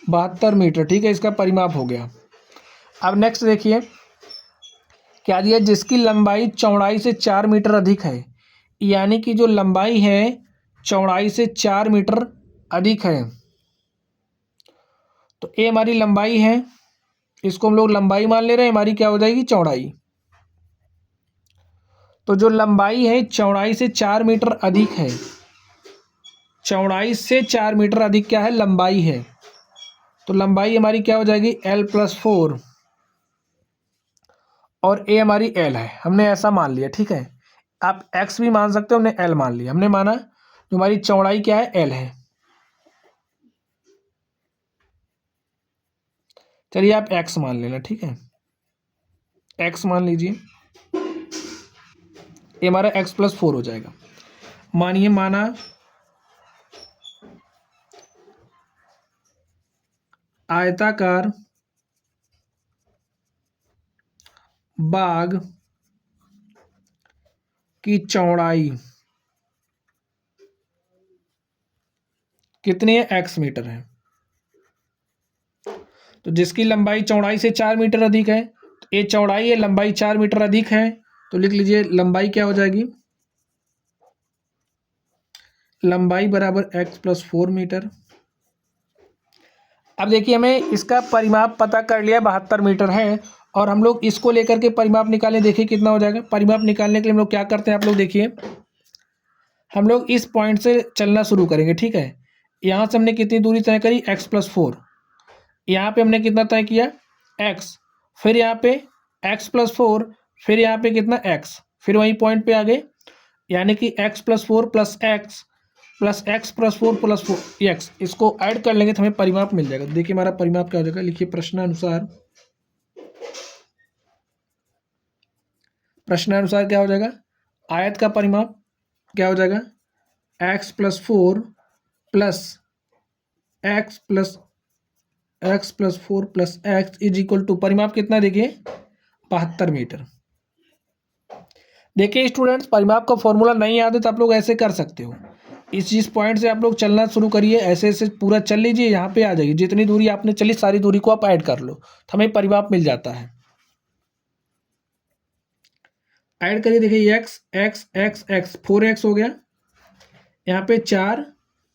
72 मीटर, ठीक है, इसका परिमाप हो गया। अब नेक्स्ट देखिए क्या दिया, जिसकी लंबाई चौड़ाई से 4 मीटर अधिक है, यानी कि जो लंबाई है चौड़ाई से 4 मीटर अधिक है। तो ये हमारी लंबाई है, इसको हम लोग लंबाई मान ले रहे हैं, हमारी क्या हो जाएगी, चौड़ाई। तो जो लंबाई है चौड़ाई से 4 मीटर अधिक है, चौड़ाई से 4 मीटर अधिक क्या है, लंबाई है। तो लंबाई हमारी क्या हो जाएगी, L+4 और ए हमारी L है, हमने ऐसा मान लिया। ठीक है, आप X भी मान सकते हो, हमने L मान लिया। हमने माना जो हमारी चौड़ाई क्या है, L है। चलिए आप X मान लेना। ठीक है, X मान लीजिए, ये हमारा X+4 हो जाएगा। मानिए माना आयताकार बाग की चौड़ाई कितनी है, X मीटर है। तो जिसकी लंबाई चौड़ाई से 4 मीटर अधिक है, तो ये चौड़ाई है, लंबाई 4 मीटर अधिक है, तो लिख लीजिए लंबाई क्या हो जाएगी, लंबाई बराबर X+4 मीटर। अब देखिए हमें इसका परिमाप पता कर लिया, 72 मीटर है, और हम लोग इसको लेकर के परिमाप निकालें, देखिए कितना हो जाएगा। परिमाप निकालने के लिए हम लोग क्या करते हैं, आप लोग देखिए, हम लोग इस पॉइंट से चलना शुरू करेंगे। ठीक है, यहाँ से हमने कितनी दूरी तय करी, X+4, यहाँ पे हमने कितना तय किया, X, फिर यहाँ पे X+4, फिर यहाँ पे कितना X, फिर वही पॉइंट पे आ गए, यानी कि X+4 plus X plus X+4 plus X, इसको ऐड कर लेंगे तो हमें परिमाप मिल जाएगा। देखिए हमारा परिमाप क्या हो जाएगा, लिखिए प्रश्नानुसार क्या हो जाएगा, आयत का परिमाप क्या हो जाएगा, X+4 plus X+4 plus X is equal to परिमाप कितना, देखिए 72 मीटर। देखिए स्टूडेंट्स, परिमाप का फॉर्मूला नहीं याद है तो आप लोग ऐसे कर सकते हो, इस पॉइंट से आप लोग चलना शुरू करिए, ऐसे ऐसे पूरा चल लीजिए, यहाँ पे आ जाइए, जितनी दूरी आपने चली सारी दूरी को आप ऐड कर लो तो हमें परिमाप मिल जाता है। ऐड करिए, देखिए x x x x 4x हो गया, यहाँ पे 4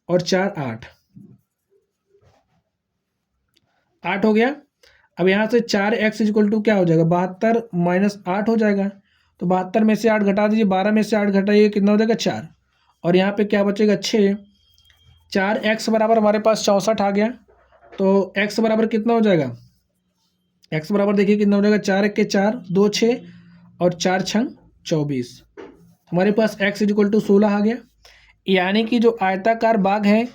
और 4 8 हो गया। अब यहाँ से 4x इक्वल टू क्या हो जाएगा, 72 माइनस 8 हो जाएगा। तो 72 में से 8 घटा दीजिए, 12 में से 8 घटाइए, कितना हो जाएगा 4, और यहाँ पे क्या बचेगा 6। 4x बराबर हमारे पास 64 आ गया, तो x बराबर कितना हो जाएगा, x बराबर देखिए कितना हो जाएगा, 4 1 के 4, 2 6 और 4 6 24। हमारे पास x इक्वल टू 16 आ गया, यानी कि जो आयताकार बाग है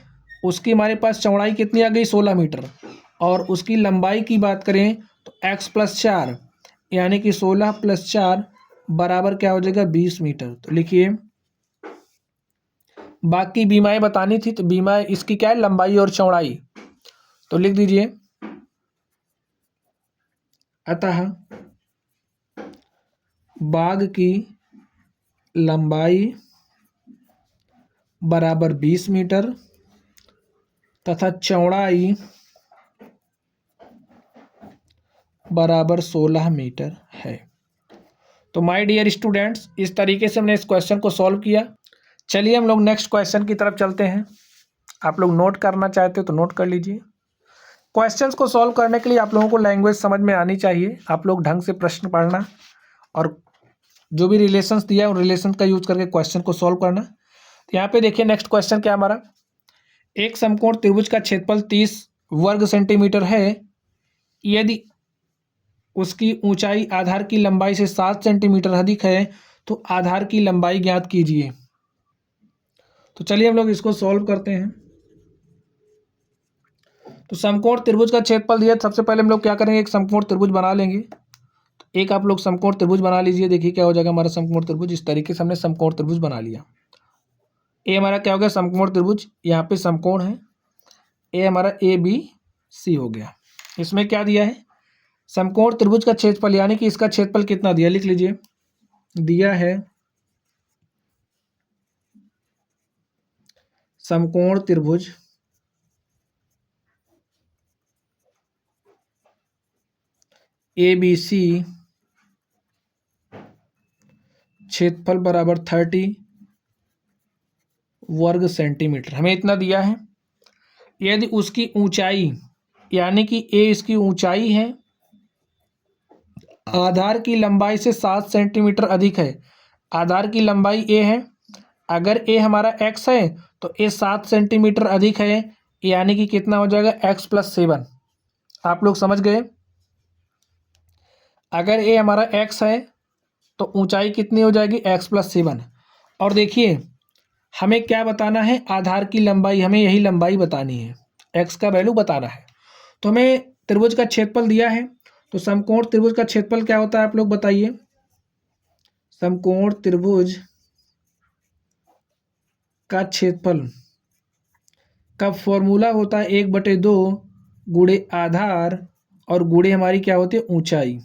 उसकी हमारे पास चौड़ाई कितनी आ गई, 16 मीटर, और उसकी लंबाई की बात करें तो x+4 यानी कि 16 + 4 बराबर क्या हो जाएगा, 20 मीटर। तो लिखिए, बाकी बीमाएं बतानी थी, तो बीमाएं इसकी क्या है, लंबाई और चौड़ाई, तो लिख दीजिए, अतः बाग की लंबाई बराबर 20 मीटर तथा चौड़ाई बराबर 16 मीटर है। तो माय डियर स्टूडेंट्स, इस तरीके से हमने इस क्वेश्चन को सॉल्व किया। चलिए हम लोग नेक्स्ट क्वेश्चन की तरफ चलते हैं। आप लोग नोट करना चाहते हो तो नोट कर लीजिए। क्वेश्चंस को सॉल्व करने के लिए आप लोगों को लैंग्वेज समझ में आनी चाहिए, आप लोग ढंग से प्रश्न पढ़ना और जो भी रिलेशंस दिया है उन रिलेशन का यूज करके क्वेश्चन को सॉल्व करना। तो यहाँ पे देखिए नेक्स्ट क्वेश्चन क्या हमारा, एक समकोण त्रिभुज का क्षेत्रफल 30 वर्ग सेंटीमीटर है, यदि उसकी ऊंचाई आधार की लंबाई से 7 सेंटीमीटर अधिक है तो आधार की लंबाई ज्ञात कीजिए। तो चलिए हम लोग इसको सॉल्व करते हैं। तो समकोण त्रिभुज का क्षेत्रफल दिया, सबसे पहले हम लोग क्या करेंगे, एक समकोण त्रिभुज बना लेंगे। तो एक आप लोग समकोण त्रिभुज बना लीजिए, देखिए क्या हो जाएगा हमारा समकोण त्रिभुज। इस तरीके से हमने समकोण त्रिभुज बना लिया। ए हमारा क्या हो गया, समकोण त्रिभुज, यहाँ पे समकोण है, ए हमारा ABC हो गया। इसमें क्या दिया है, समकोण त्रिभुज का क्षेत्रफल, यानी कि इसका क्षेत्रफल कितना दिया, लिख लीजिए, दिया है समकोण त्रिभुज ABC क्षेत्रफल बराबर 30 वर्ग सेंटीमीटर, हमें इतना दिया है। यदि उसकी ऊंचाई, यानी कि ए इसकी ऊंचाई है, आधार की लंबाई से 7 सेंटीमीटर अधिक है, आधार की लंबाई ए है, अगर ए हमारा x है तो ए 7 सेंटीमीटर अधिक है, यानी कि कितना हो जाएगा x+7। आप लोग समझ गए। अगर ए हमारा x है तो ऊंचाई कितनी हो जाएगी x+7। और देखिए हमें क्या बताना है, आधार की लंबाई, हमें यही लंबाई बतानी है, x का वैल्यू बताना है। तो हमें त्रिभुज का क्षेत्रफल दिया है, तो समकोण त्रिभुज का क्षेत्रफल क्या होता है आप लोग बताइए। समकोण त्रिभुज का क्षेत्रफल का फॉर्मूला होता है 1/2 गुणे आधार और गुणे हमारी क्या होती है ऊंचाई।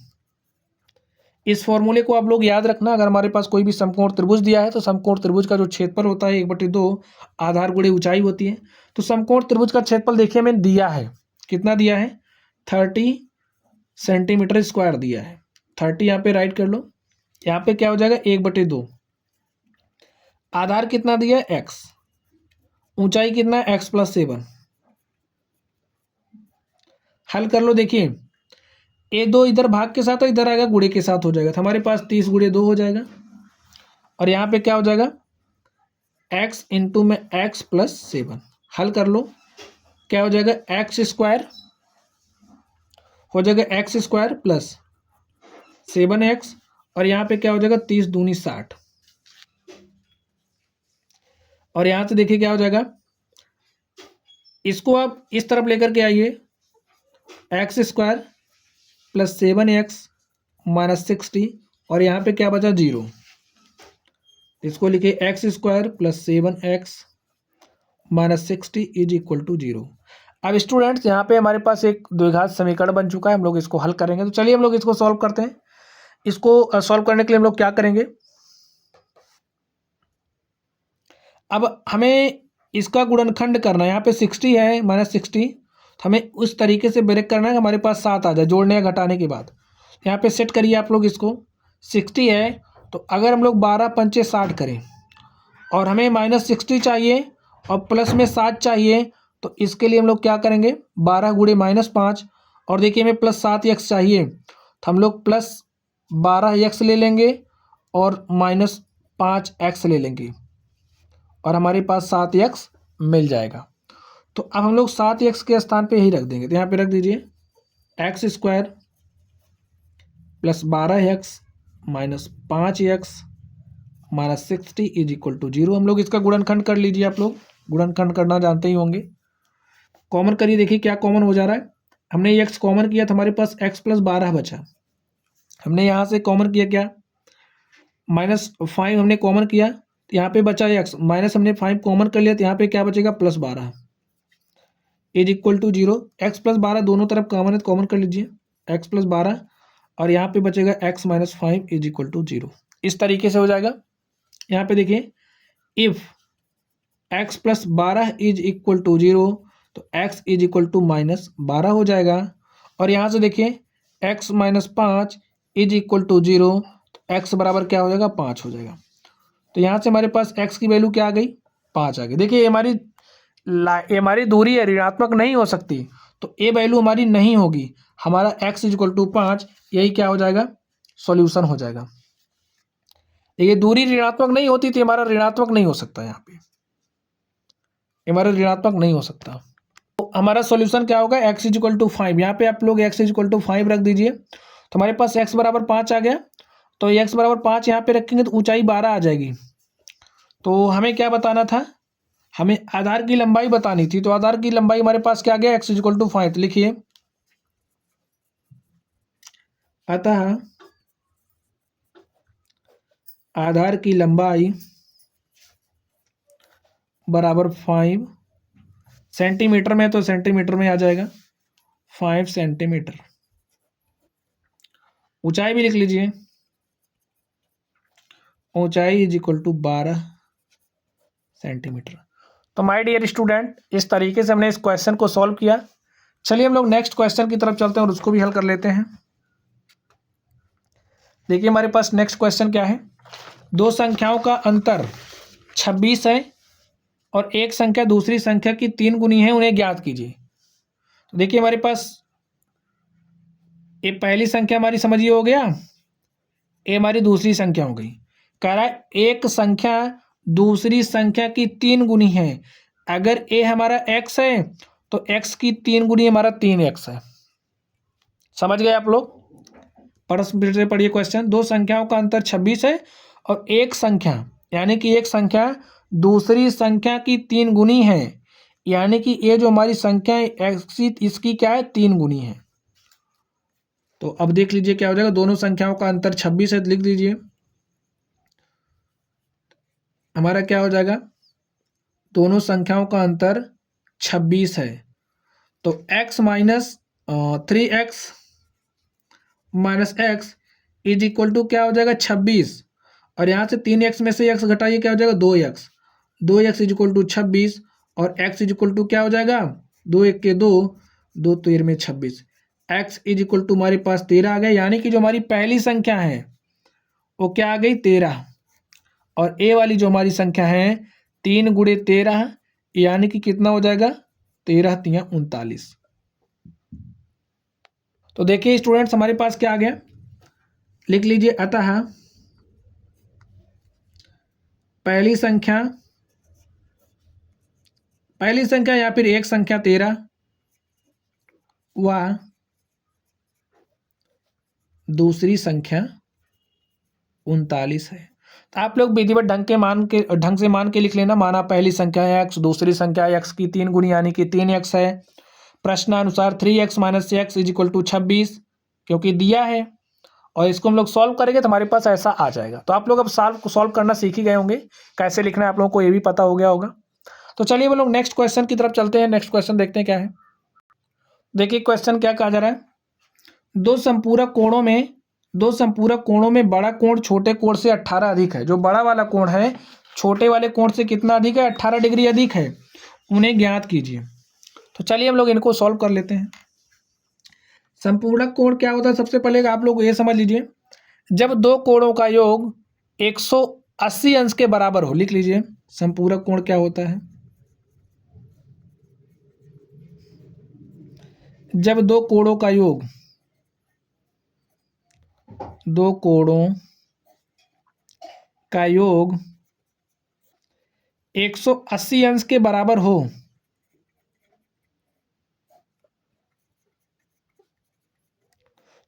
इस फॉर्मूले को आप लोग याद रखना। अगर हमारे पास कोई भी समकोण त्रिभुज दिया है तो समकोण त्रिभुज का जो क्षेत्रफल होता है 1/2 आधार गुणे ऊंचाई होती है। तो समकोण त्रिभुज का क्षेत्रफल देखिए हमें दिया है, कितना दिया है 30 सेंटीमीटर स्क्वायर दिया है। 30 यहाँ पे राइट कर लो, यहाँ पे क्या हो जाएगा 1/2। आधार कितना दिया है x, ऊंचाई कितना है x+7। हल कर लो। देखिए a2 इधर भाग के साथ और इधर आएगा गुणे के साथ हो जाएगा, तो हमारे पास 30 × 2 हो जाएगा। और यहाँ पे क्या हो जाएगा x इंटू में x+7। हल कर लो, क्या हो जाएगा x² हो जाएगा x² प्लस 7x, और यहाँ पे क्या हो जाएगा 30 दूनी 60। और यहाँ से देखिए क्या हो जाएगा, इसको आप इस तरफ लेकर के आइए, x² प्लस 7x माइनस 60, और यहाँ पे क्या बचा 0। इसको लिखिए x² plus 7x minus 60 is equal to 0। अब स्टूडेंट्स यहाँ पे हमारे पास एक द्विघात समीकरण बन चुका है, हम लोग इसको हल करेंगे। तो चलिए हम लोग इसको सॉल्व करते हैं। इसको सॉल्व करने के लिए हम लोग क्या करेंगे, अब हमें इसका गुणनखंड करना है। यहाँ पे 60 है माइनस 60, तो हमें उस तरीके से ब्रेक करना है कि हमारे पास 7 आ जाए जोड़ने या घटाने के बाद। यहाँ पे सेट करिए आप लोग इसको, 60 है तो अगर हम लोग 12 पंचे 60 करें और हमें माइनस 60 चाहिए और प्लस में 7 चाहिए, तो इसके लिए हम लोग क्या करेंगे 12 गुणे -5, और देखिए हमें प्लस 7x चाहिए तो हम लोग प्लस 12x ले लेंगे और -5x ले लेंगे और हमारे पास 7x मिल जाएगा। तो अब हम लोग 7x के स्थान पे ही रख देंगे, तो यहाँ पे रख दीजिए x² plus 12x minus 5x minus 60 is equal to 0। हम लोग इसका गुणनखंड कर लीजिए, आप लोग गुणनखंड करना जानते ही होंगे। कॉमन करिए, देखिए क्या कॉमन हो जा रहा है। हमने x कॉमन किया तो हमारे पास x+12 बचा। हमने यहाँ से कॉमन किया क्या -5 हमने कॉमन किया, तो यहाँ पे बचा x, माइनस हमने 5 कॉमन कर लिया तो यहाँ पे क्या बचेगा +12 इज इक्वल टू 0। x+12 दोनों तरफ कॉमन है, कॉमन कर लीजिए x+12, और यहाँ पे बचेगा x - 5 इज इक्वल टू 0। इस तरीके से हो जाएगा। यहाँ पे देखिए if x+12 is equal to 0 तो x इज इक्वल टू -12 हो जाएगा। और यहाँ से देखिए x - 5 इज इक्वल टू 0 तो x बराबर क्या हो जाएगा 5 हो जाएगा। तो यहाँ से हमारे पास x की वैल्यू क्या आ गई 5 आ गई। देखिए ये हमारी दूरी है, ऋणात्मक नहीं हो सकती, तो ये वैल्यू हमारी नहीं होगी। हमारा x इज इक्वल टू 5 यही क्या हो जाएगा सॉल्यूशन हो जाएगा। देखिए दूरी ऋणात्मक नहीं होती तो हमारा ऋणात्मक नहीं हो सकता, यहाँ पे हमारा ऋणात्मक नहीं हो सकता। तो हमारा सॉल्यूशन क्या होगा x इज इक्वल टू 5। यहाँ पे आप लोग x इज इक्वल टू 5 रख दीजिए, तो हमारे पास x बराबर 5 आ गया। तो x बराबर 5 यहाँ पे रखेंगे तो ऊंचाई 12 आ जाएगी। तो हमें क्या बताना था, हमें आधार की लंबाई बतानी थी। तो आधार की लंबाई हमारे पास क्या आ गया x इज इक्वल टू 5। लिखिए अतः आधार की लंबाई बराबर 5 सेंटीमीटर में, तो सेंटीमीटर में आ जाएगा 5 सेंटीमीटर। ऊंचाई भी लिख लीजिए, ऊंचाई इज इक्वल टू 12 सेंटीमीटर। तो माय डियर स्टूडेंट, इस तरीके से हमने इस क्वेश्चन को सॉल्व किया। चलिए हम लोग नेक्स्ट क्वेश्चन की तरफ चलते हैं और उसको भी हल कर लेते हैं। देखिए हमारे पास नेक्स्ट क्वेश्चन क्या है, दो संख्याओं का अंतर 26 है और एक संख्या दूसरी संख्या की 3 गुनी है, उन्हें ज्ञात कीजिए। तो देखिए हमारे पास ये पहली संख्या हमारी समझिए हो गया, ये हमारी दूसरी संख्या हो गई। कह रहा है एक संख्या दूसरी संख्या की 3 गुनी है। अगर ए हमारा x है तो x की 3 गुनी हमारा 3x है। समझ गए आप लोग? फिर से पढ़िए क्वेश्चन। दो संख्याओं का अंतर 26 है और एक संख्या यानी कि एक संख्या दूसरी संख्या की 3 गुनी है, यानी कि ये जो हमारी संख्या है x इसकी क्या है 3 गुनी है। तो अब देख लीजिए क्या हो जाएगा। दोनों संख्याओं का अंतर 26 है तो लिख दीजिए हमारा क्या हो जाएगा। दोनों संख्याओं का अंतर 26 है तो x minus 3x minus x is equal to क्या हो जाएगा 26, और यहाँ से 3x में से x घटाइए क्या हो जाएगा 2x। 2x is equal to 26 और x इज इक्वल टू क्या हो जाएगा 2 1 के 2 2 13 में 26। x इज इक्वल टू हमारे पास 13 आ गया, यानी कि जो हमारी पहली संख्या है वो क्या आ गई 13, और a वाली जो हमारी संख्या है 3 गुणे 13 यानी कि कितना हो जाएगा 13 तिया 39। तो देखिए स्टूडेंट्स हमारे पास क्या आ गया, लिख लीजिए। अतः पहली संख्या या फिर एक संख्या 13 व दूसरी संख्या 39 है। तो आप लोग विधिवत ढंग से मान के लिख लेना। माना पहली संख्या है x, दूसरी संख्या x की 3 गुनी यानी कि 3x है। प्रश्नानुसार 3x minus x is equal to 26 क्योंकि दिया है, और इसको हम लोग सॉल्व करेंगे तो हमारे पास ऐसा आ जाएगा। तो आप लोग अब सॉल्व करना सीख ही गए होंगे, कैसे लिखना है आप लोगों को ये भी पता हो गया होगा। तो चलिए हम लोग नेक्स्ट क्वेश्चन की तरफ चलते हैं। नेक्स्ट क्वेश्चन देखते हैं क्या है। देखिए क्वेश्चन क्या कहा जा रहा है। दो संपूरक कोणों में बड़ा कोण छोटे कोण से 18 अधिक है। जो बड़ा वाला कोण है छोटे वाले कोण से कितना अधिक है 18 डिग्री अधिक है, उन्हें ज्ञात कीजिए। तो चलिए हम लोग इनको सॉल्व कर लेते हैं। संपूरक कोण क्या होता है सबसे पहले आप लोग ये समझ लीजिए। जब दो कोणों का योग 180 अंश के बराबर हो, लिख लीजिए संपूरक कोण क्या होता है। जब दो कोणों का योग 180 अंश के बराबर हो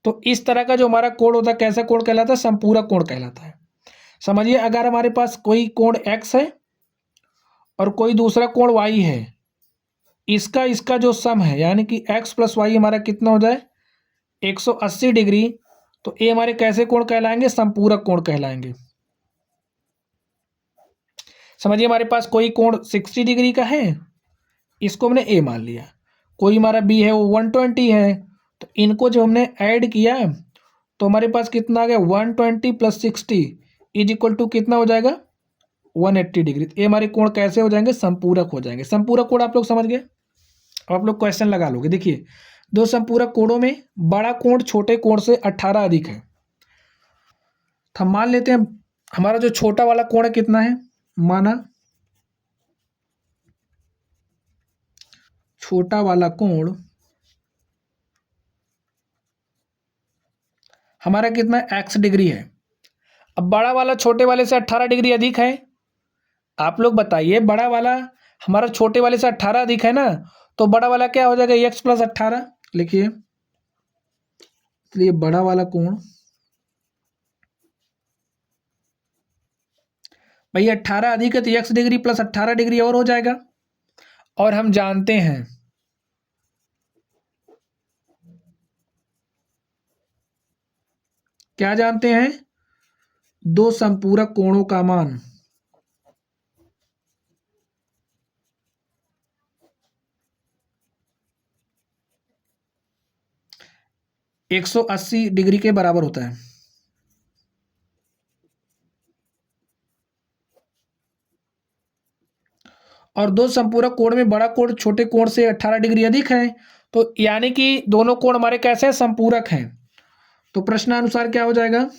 तो इस तरह का जो हमारा कोण होता है कैसा कोण कहलाता है संपूरक कोण कहलाता है। समझिए अगर हमारे पास कोई कोण x है और कोई दूसरा कोण y है, इसका जो सम है यानी कि x प्लस वाई हमारा कितना हो जाए 180 डिग्री, तो ये हमारे कैसे कोण कहलाएंगे संपूरक कोण कहलाएंगे। समझिए हमारे पास कोई कोण 60 डिग्री का है, इसको हमने a मान लिया। कोई हमारा b है वो 120 है, तो इनको जब हमने ऐड किया तो हमारे पास कितना आ गया 120 प्लस 60 इज इक्वल टू कितना हो जाएगा 180 डिग्री। ये हमारे कोण कैसे हो जाएंगे संपूरक हो जाएंगे। संपूरक कोण आप लोग समझ गए। अब आप लोग क्वेश्चन लगा लोगे। देखिए दो संपूरक कोणों में बड़ा कोण छोटे कोण से 18 अधिक है। तो हम मान लेते हैं हमारा जो छोटा वाला कोण है कितना है, माना छोटा वाला कोण हमारा कितना है x डिग्री है। अब बड़ा वाला छोटे वाले से 18 डिग्री अधिक है। आप लोग बताइए बड़ा वाला हमारा छोटे वाले से 18 अधिक है ना, तो बड़ा वाला क्या हो जाएगा x प्लस 18। लिखिए इसलिए बड़ा वाला कोण भाई 18 अधिक है तो x डिग्री प्लस 18 डिग्री और हो जाएगा। और हम जानते हैं क्या जानते हैं, दो संपूरक कोणों का मान 180 डिग्री के बराबर होता है। और दो संपूरक कोण में बड़ा कोण छोटे कोण से 18 डिग्री अधिक है, तो यानी कि दोनों कोण हमारे कैसे हैं संपूरक हैं। तो प्रश्नानुसार क्या हो जाएगा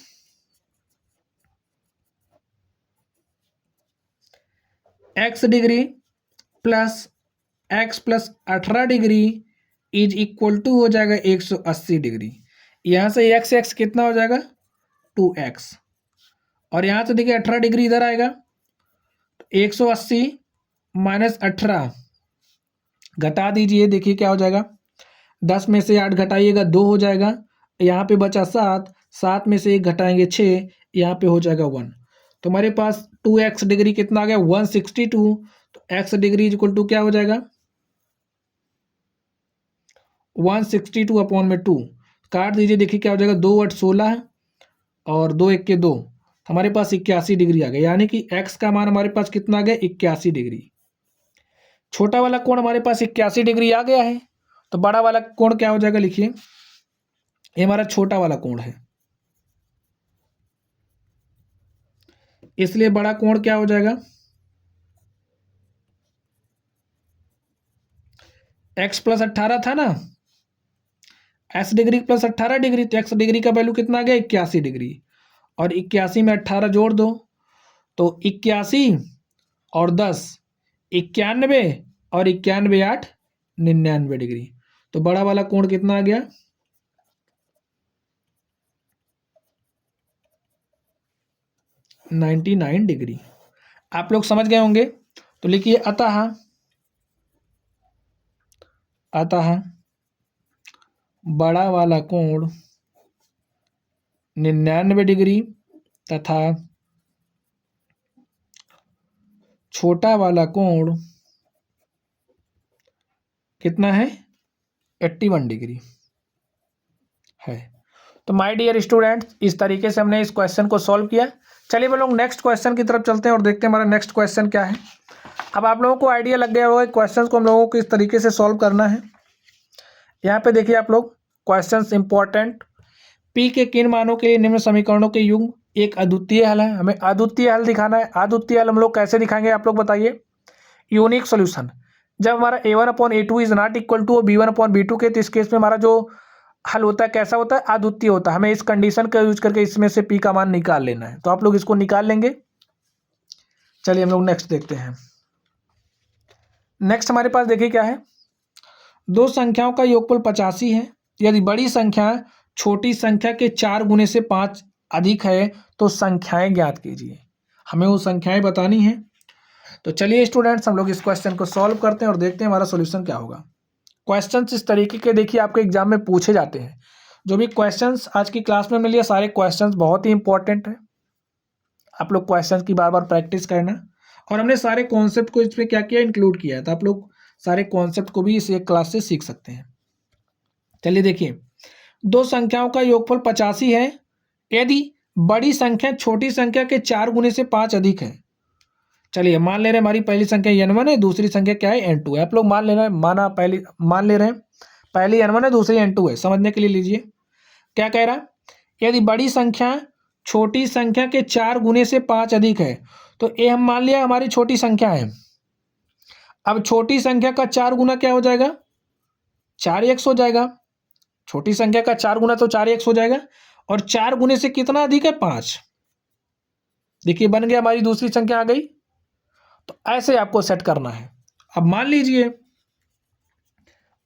x degree plus x plus 18 degree is equal to हो जाएगा 180 डिग्री। यहां से x कितना हो जाएगा 2x, और यहाँ से देखिए 18 डिग्री इधर आएगा, तो 180 माइनस 18 घटा दीजिए, देखिए क्या हो जाएगा, 10 में से 8 घटाइएगा 2 हो जाएगा, यहाँ पे बचा 7, 7 में से 1 घटाएंगे 6, यहाँ पे हो जाएगा 1। तो हमारे पास 2x डिग्री कितना आ गया 162, तो x डिग्री इक्वल टू क्या हो जाएगा 162 अपॉन में 2, काट दीजिए, देखिए क्या हो जाएगा 2 8 16 और 2 1 के 2, हमारे पास 81 डिग्री आ गया, यानी कि x का मान हमारे पास कितना आ गया 81 डिग्री। छोटा वाला कोण हमारे पास 81 डिग्री आ गया है, तो बड़ा वाला कोण क्या हो जाएगा, लिखिए ये हमारा छोटा वाला कोण है, इसलिए बड़ा कोण क्या हो जाएगा x प्लस 18 था ना, x डिग्री प्लस 18 डिग्री, तो x डिग्री का वैल्यू कितना आ गया 81 डिग्री, और 81 में 18 जोड़ दो, तो 81 और 10 91, और 91 8 99 डिग्री, तो बड़ा वाला कोण कितना आ गया 99 डिग्री। आप लोग समझ गए होंगे, तो लिखिए अतः बड़ा वाला कोण 99 डिग्री तथा छोटा वाला कोण कितना है 81 डिग्री है। तो माय डियर स्टूडेंट्स, इस तरीके से हमने इस क्वेश्चन को सॉल्व किया। चलिए हम लोग नेक्स्ट क्वेश्चन की तरफ चलते हैं और देखते हैं हमारा नेक्स्ट क्वेश्चन क्या है। अब आप लोगों को आइडिया लग गया होगा क्वेश्चन को हम लोगों को इस तरीके से सॉल्व करना है। यहाँ पे देखिए आप लोग क्वेश्चन इंपॉर्टेंट, पी के किन मानों के लिए निम्न समीकरणों के युग्म एक अद्वितीय हल है, हमें अद्वितीय हल दिखाना है। अद्वितीय हल हम लोग कैसे दिखाएंगे आप लोग बताइए। यूनिक सोल्यूशन, जब हमारा a1/a2 is not equal to b1/b2 के, तो इस केस में हमारा जो हल होता है कैसा होता है अद्वितीय होता है। हमें इस कंडीशन का यूज करके इसमें से p का मान निकाल लेना है, तो आप लोग इसको निकाल लेंगे। चलिए हम लोग नेक्स्ट देखते हैं। नेक्स्ट हमारे पास देखिए क्या है, दो संख्याओं का योगफल 85 है, यदि बड़ी संख्या छोटी संख्या के 4 गुने से 5 अधिक है तो संख्याएं ज्ञात कीजिए। हमें वो संख्याएं बतानी है। तो चलिए स्टूडेंट्स हम लोग इस क्वेश्चन को सॉल्व करते हैं और देखते हैं हमारा सॉल्यूशन क्या होगा। क्वेश्चंस इस तरीके के देखिए आपके एग्जाम में पूछे जाते हैं। जो भी क्वेश्चंस आज की क्लास में मिले सारे क्वेश्चंस बहुत ही इंपॉर्टेंट है। आप लोग क्वेश्चंस की बार बार प्रैक्टिस करना, और हमने सारे कॉन्सेप्ट को इसमें क्या किया इंक्लूड किया है, तो आप लोग सारे कॉन्सेप्ट को भी इस एक क्लास से सीख सकते हैं। चलिए देखिए, दो संख्याओं का योगफल 85 है यदि बड़ी संख्या छोटी संख्या के 4 गुने से 5 अधिक है। चलिए मान ले रहे हैं हमारी पहली संख्या n1 है, दूसरी संख्या क्या है n2 है। आप लोग मान ले रहे हैं, मान ले रहे हैं पहली n1 है दूसरी n2 है। समझने के लिए लीजिए क्या कह रहा, यदि बड़ी संख्या छोटी संख्या के 4 गुने से 5 अधिक है, तो ये हम मान लिया हमारी छोटी संख्या है। अब छोटी संख्या का 4 गुना क्या हो जाएगा 4x हो जाएगा। छोटी संख्या का 4 गुना तो 4x हो जाएगा, और 4 गुने से कितना अधिक है 5। देखिए बन गया, हमारी दूसरी संख्या आ गई। तो ऐसे आपको सेट करना है। अब मान लीजिए,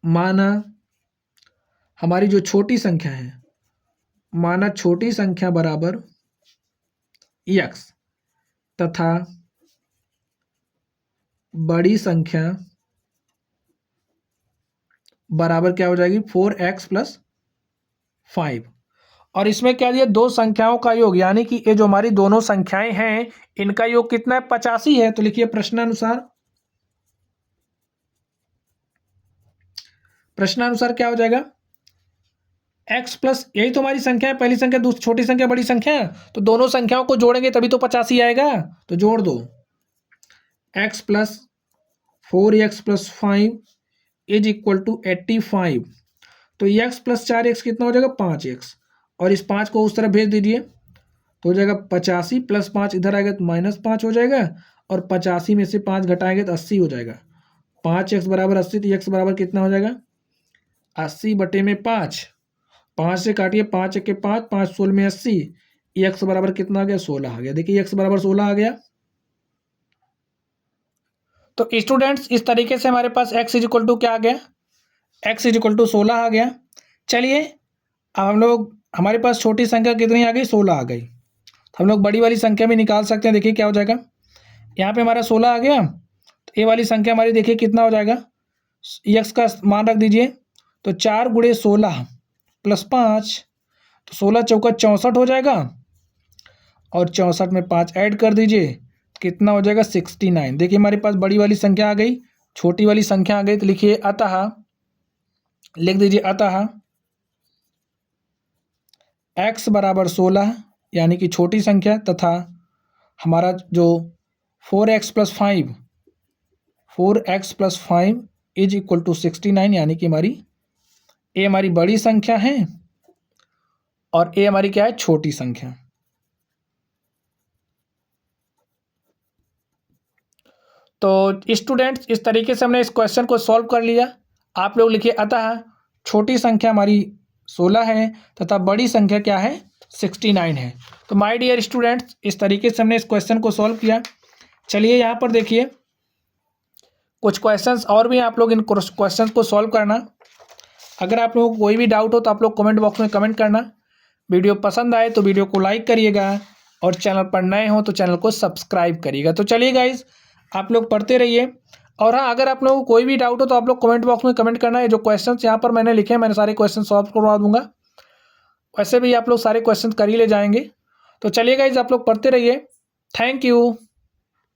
माना हमारी जो छोटी संख्या है, माना छोटी संख्या बराबर x तथा बड़ी संख्या बराबर क्या हो जाएगी 4x + 5। और इसमें क्या दिया, दो संख्याओं का योग, यानी कि ये जो हमारी दोनों संख्याएं हैं इनका योग कितना है 85 है। तो लिखिए प्रश्नानुसार क्या हो जाएगा x प्लस, यही तो हमारी संख्या है, पहली संख्या दूसरी छोटी संख्या बड़ी संख्या, तो दोनों संख्याओं को जोड़ेंगे तभी तो 85 आएगा। तो जोड़ दो x + 4x + 5 = 85। तो x + 4x कितना हो जाएगा 5x, और इस 5 को उस तरफ भेज दीजिए तो हो जाएगा 85 + 5 इधर आएगा तो -5 हो जाएगा, और 85 में से 5 घटाएंगे तो 80 हो जाएगा। 5x बराबर 80, तो x बराबर कितना हो जाएगा 80/5। 5 से काटिए, 5 × 5 5 16 में 80, x बराबर कितना आ गया 16 आ गया। देखिए x बराबर 16 आ गया। तो स्टूडेंट्स इस तरीके से हमारे पास x = क्या आ गया, x = 16 आ गया। चलिए अब हम लोग, हमारे पास छोटी संख्या कितनी आ गई 16 आ गई। हम लोग बड़ी वाली संख्या भी निकाल सकते हैं। देखिए क्या हो जाएगा, यहाँ पे हमारा 16 आ गया, तो ये वाली संख्या हमारी देखिए कितना हो जाएगा, यक्स का मान रख दीजिए, तो 4 गुणे 16 प्लस 5, तो 16 चौका 64 हो जाएगा, और 64 में 5 ऐड कर दीजिए, कितना हो जाएगा 69। देखिए हमारे पास बड़ी वाली संख्या आ गई, छोटी वाली संख्या आ गई, तो लिखिए अतः, लिख दीजिए अतः x बराबर 16 यानी कि छोटी संख्या, तथा हमारा जो 4x plus 5 is equal to 69 यानी कि a हमारी बड़ी संख्या है और a हमारी क्या है, छोटी संख्या। तो स्टूडेंट्स इस तरीके से हमने इस क्वेश्चन को सॉल्व कर लिया। आप लोग लिखिए अतः छोटी संख्या हमारी 16 है तथा बड़ी संख्या क्या है, 69 है। तो माय डियर स्टूडेंट्स इस तरीके से हमने इस क्वेश्चन को सॉल्व किया। चलिए यहाँ पर देखिए कुछ क्वेश्चंस और भी आप लोग इन क्वेश्चंस को सॉल्व करना। अगर आप लोगों को कोई भी डाउट हो तो आप लोग कमेंट बॉक्स में कमेंट करना। वीडियो पसंद आए तो वीडियो को लाइक करिएगा और चैनल पर नए हो तो चैनल को सब्सक्राइब करिएगा। तो चलिए गाइज आप लोग पढ़ते रहिए। और हाँ, अगर आप लोगों को कोई भी डाउट हो तो आप लोग कमेंट बॉक्स में कमेंट करना है। जो क्वेश्चंस यहाँ पर मैंने लिखे हैं मैंने सारे क्वेश्चन सॉल्व करवा दूंगा। वैसे भी आप लोग सारे क्वेश्चन कर ही ले जाएंगे। तो चलिए गाइज आप लोग पढ़ते रहिए। Thank you.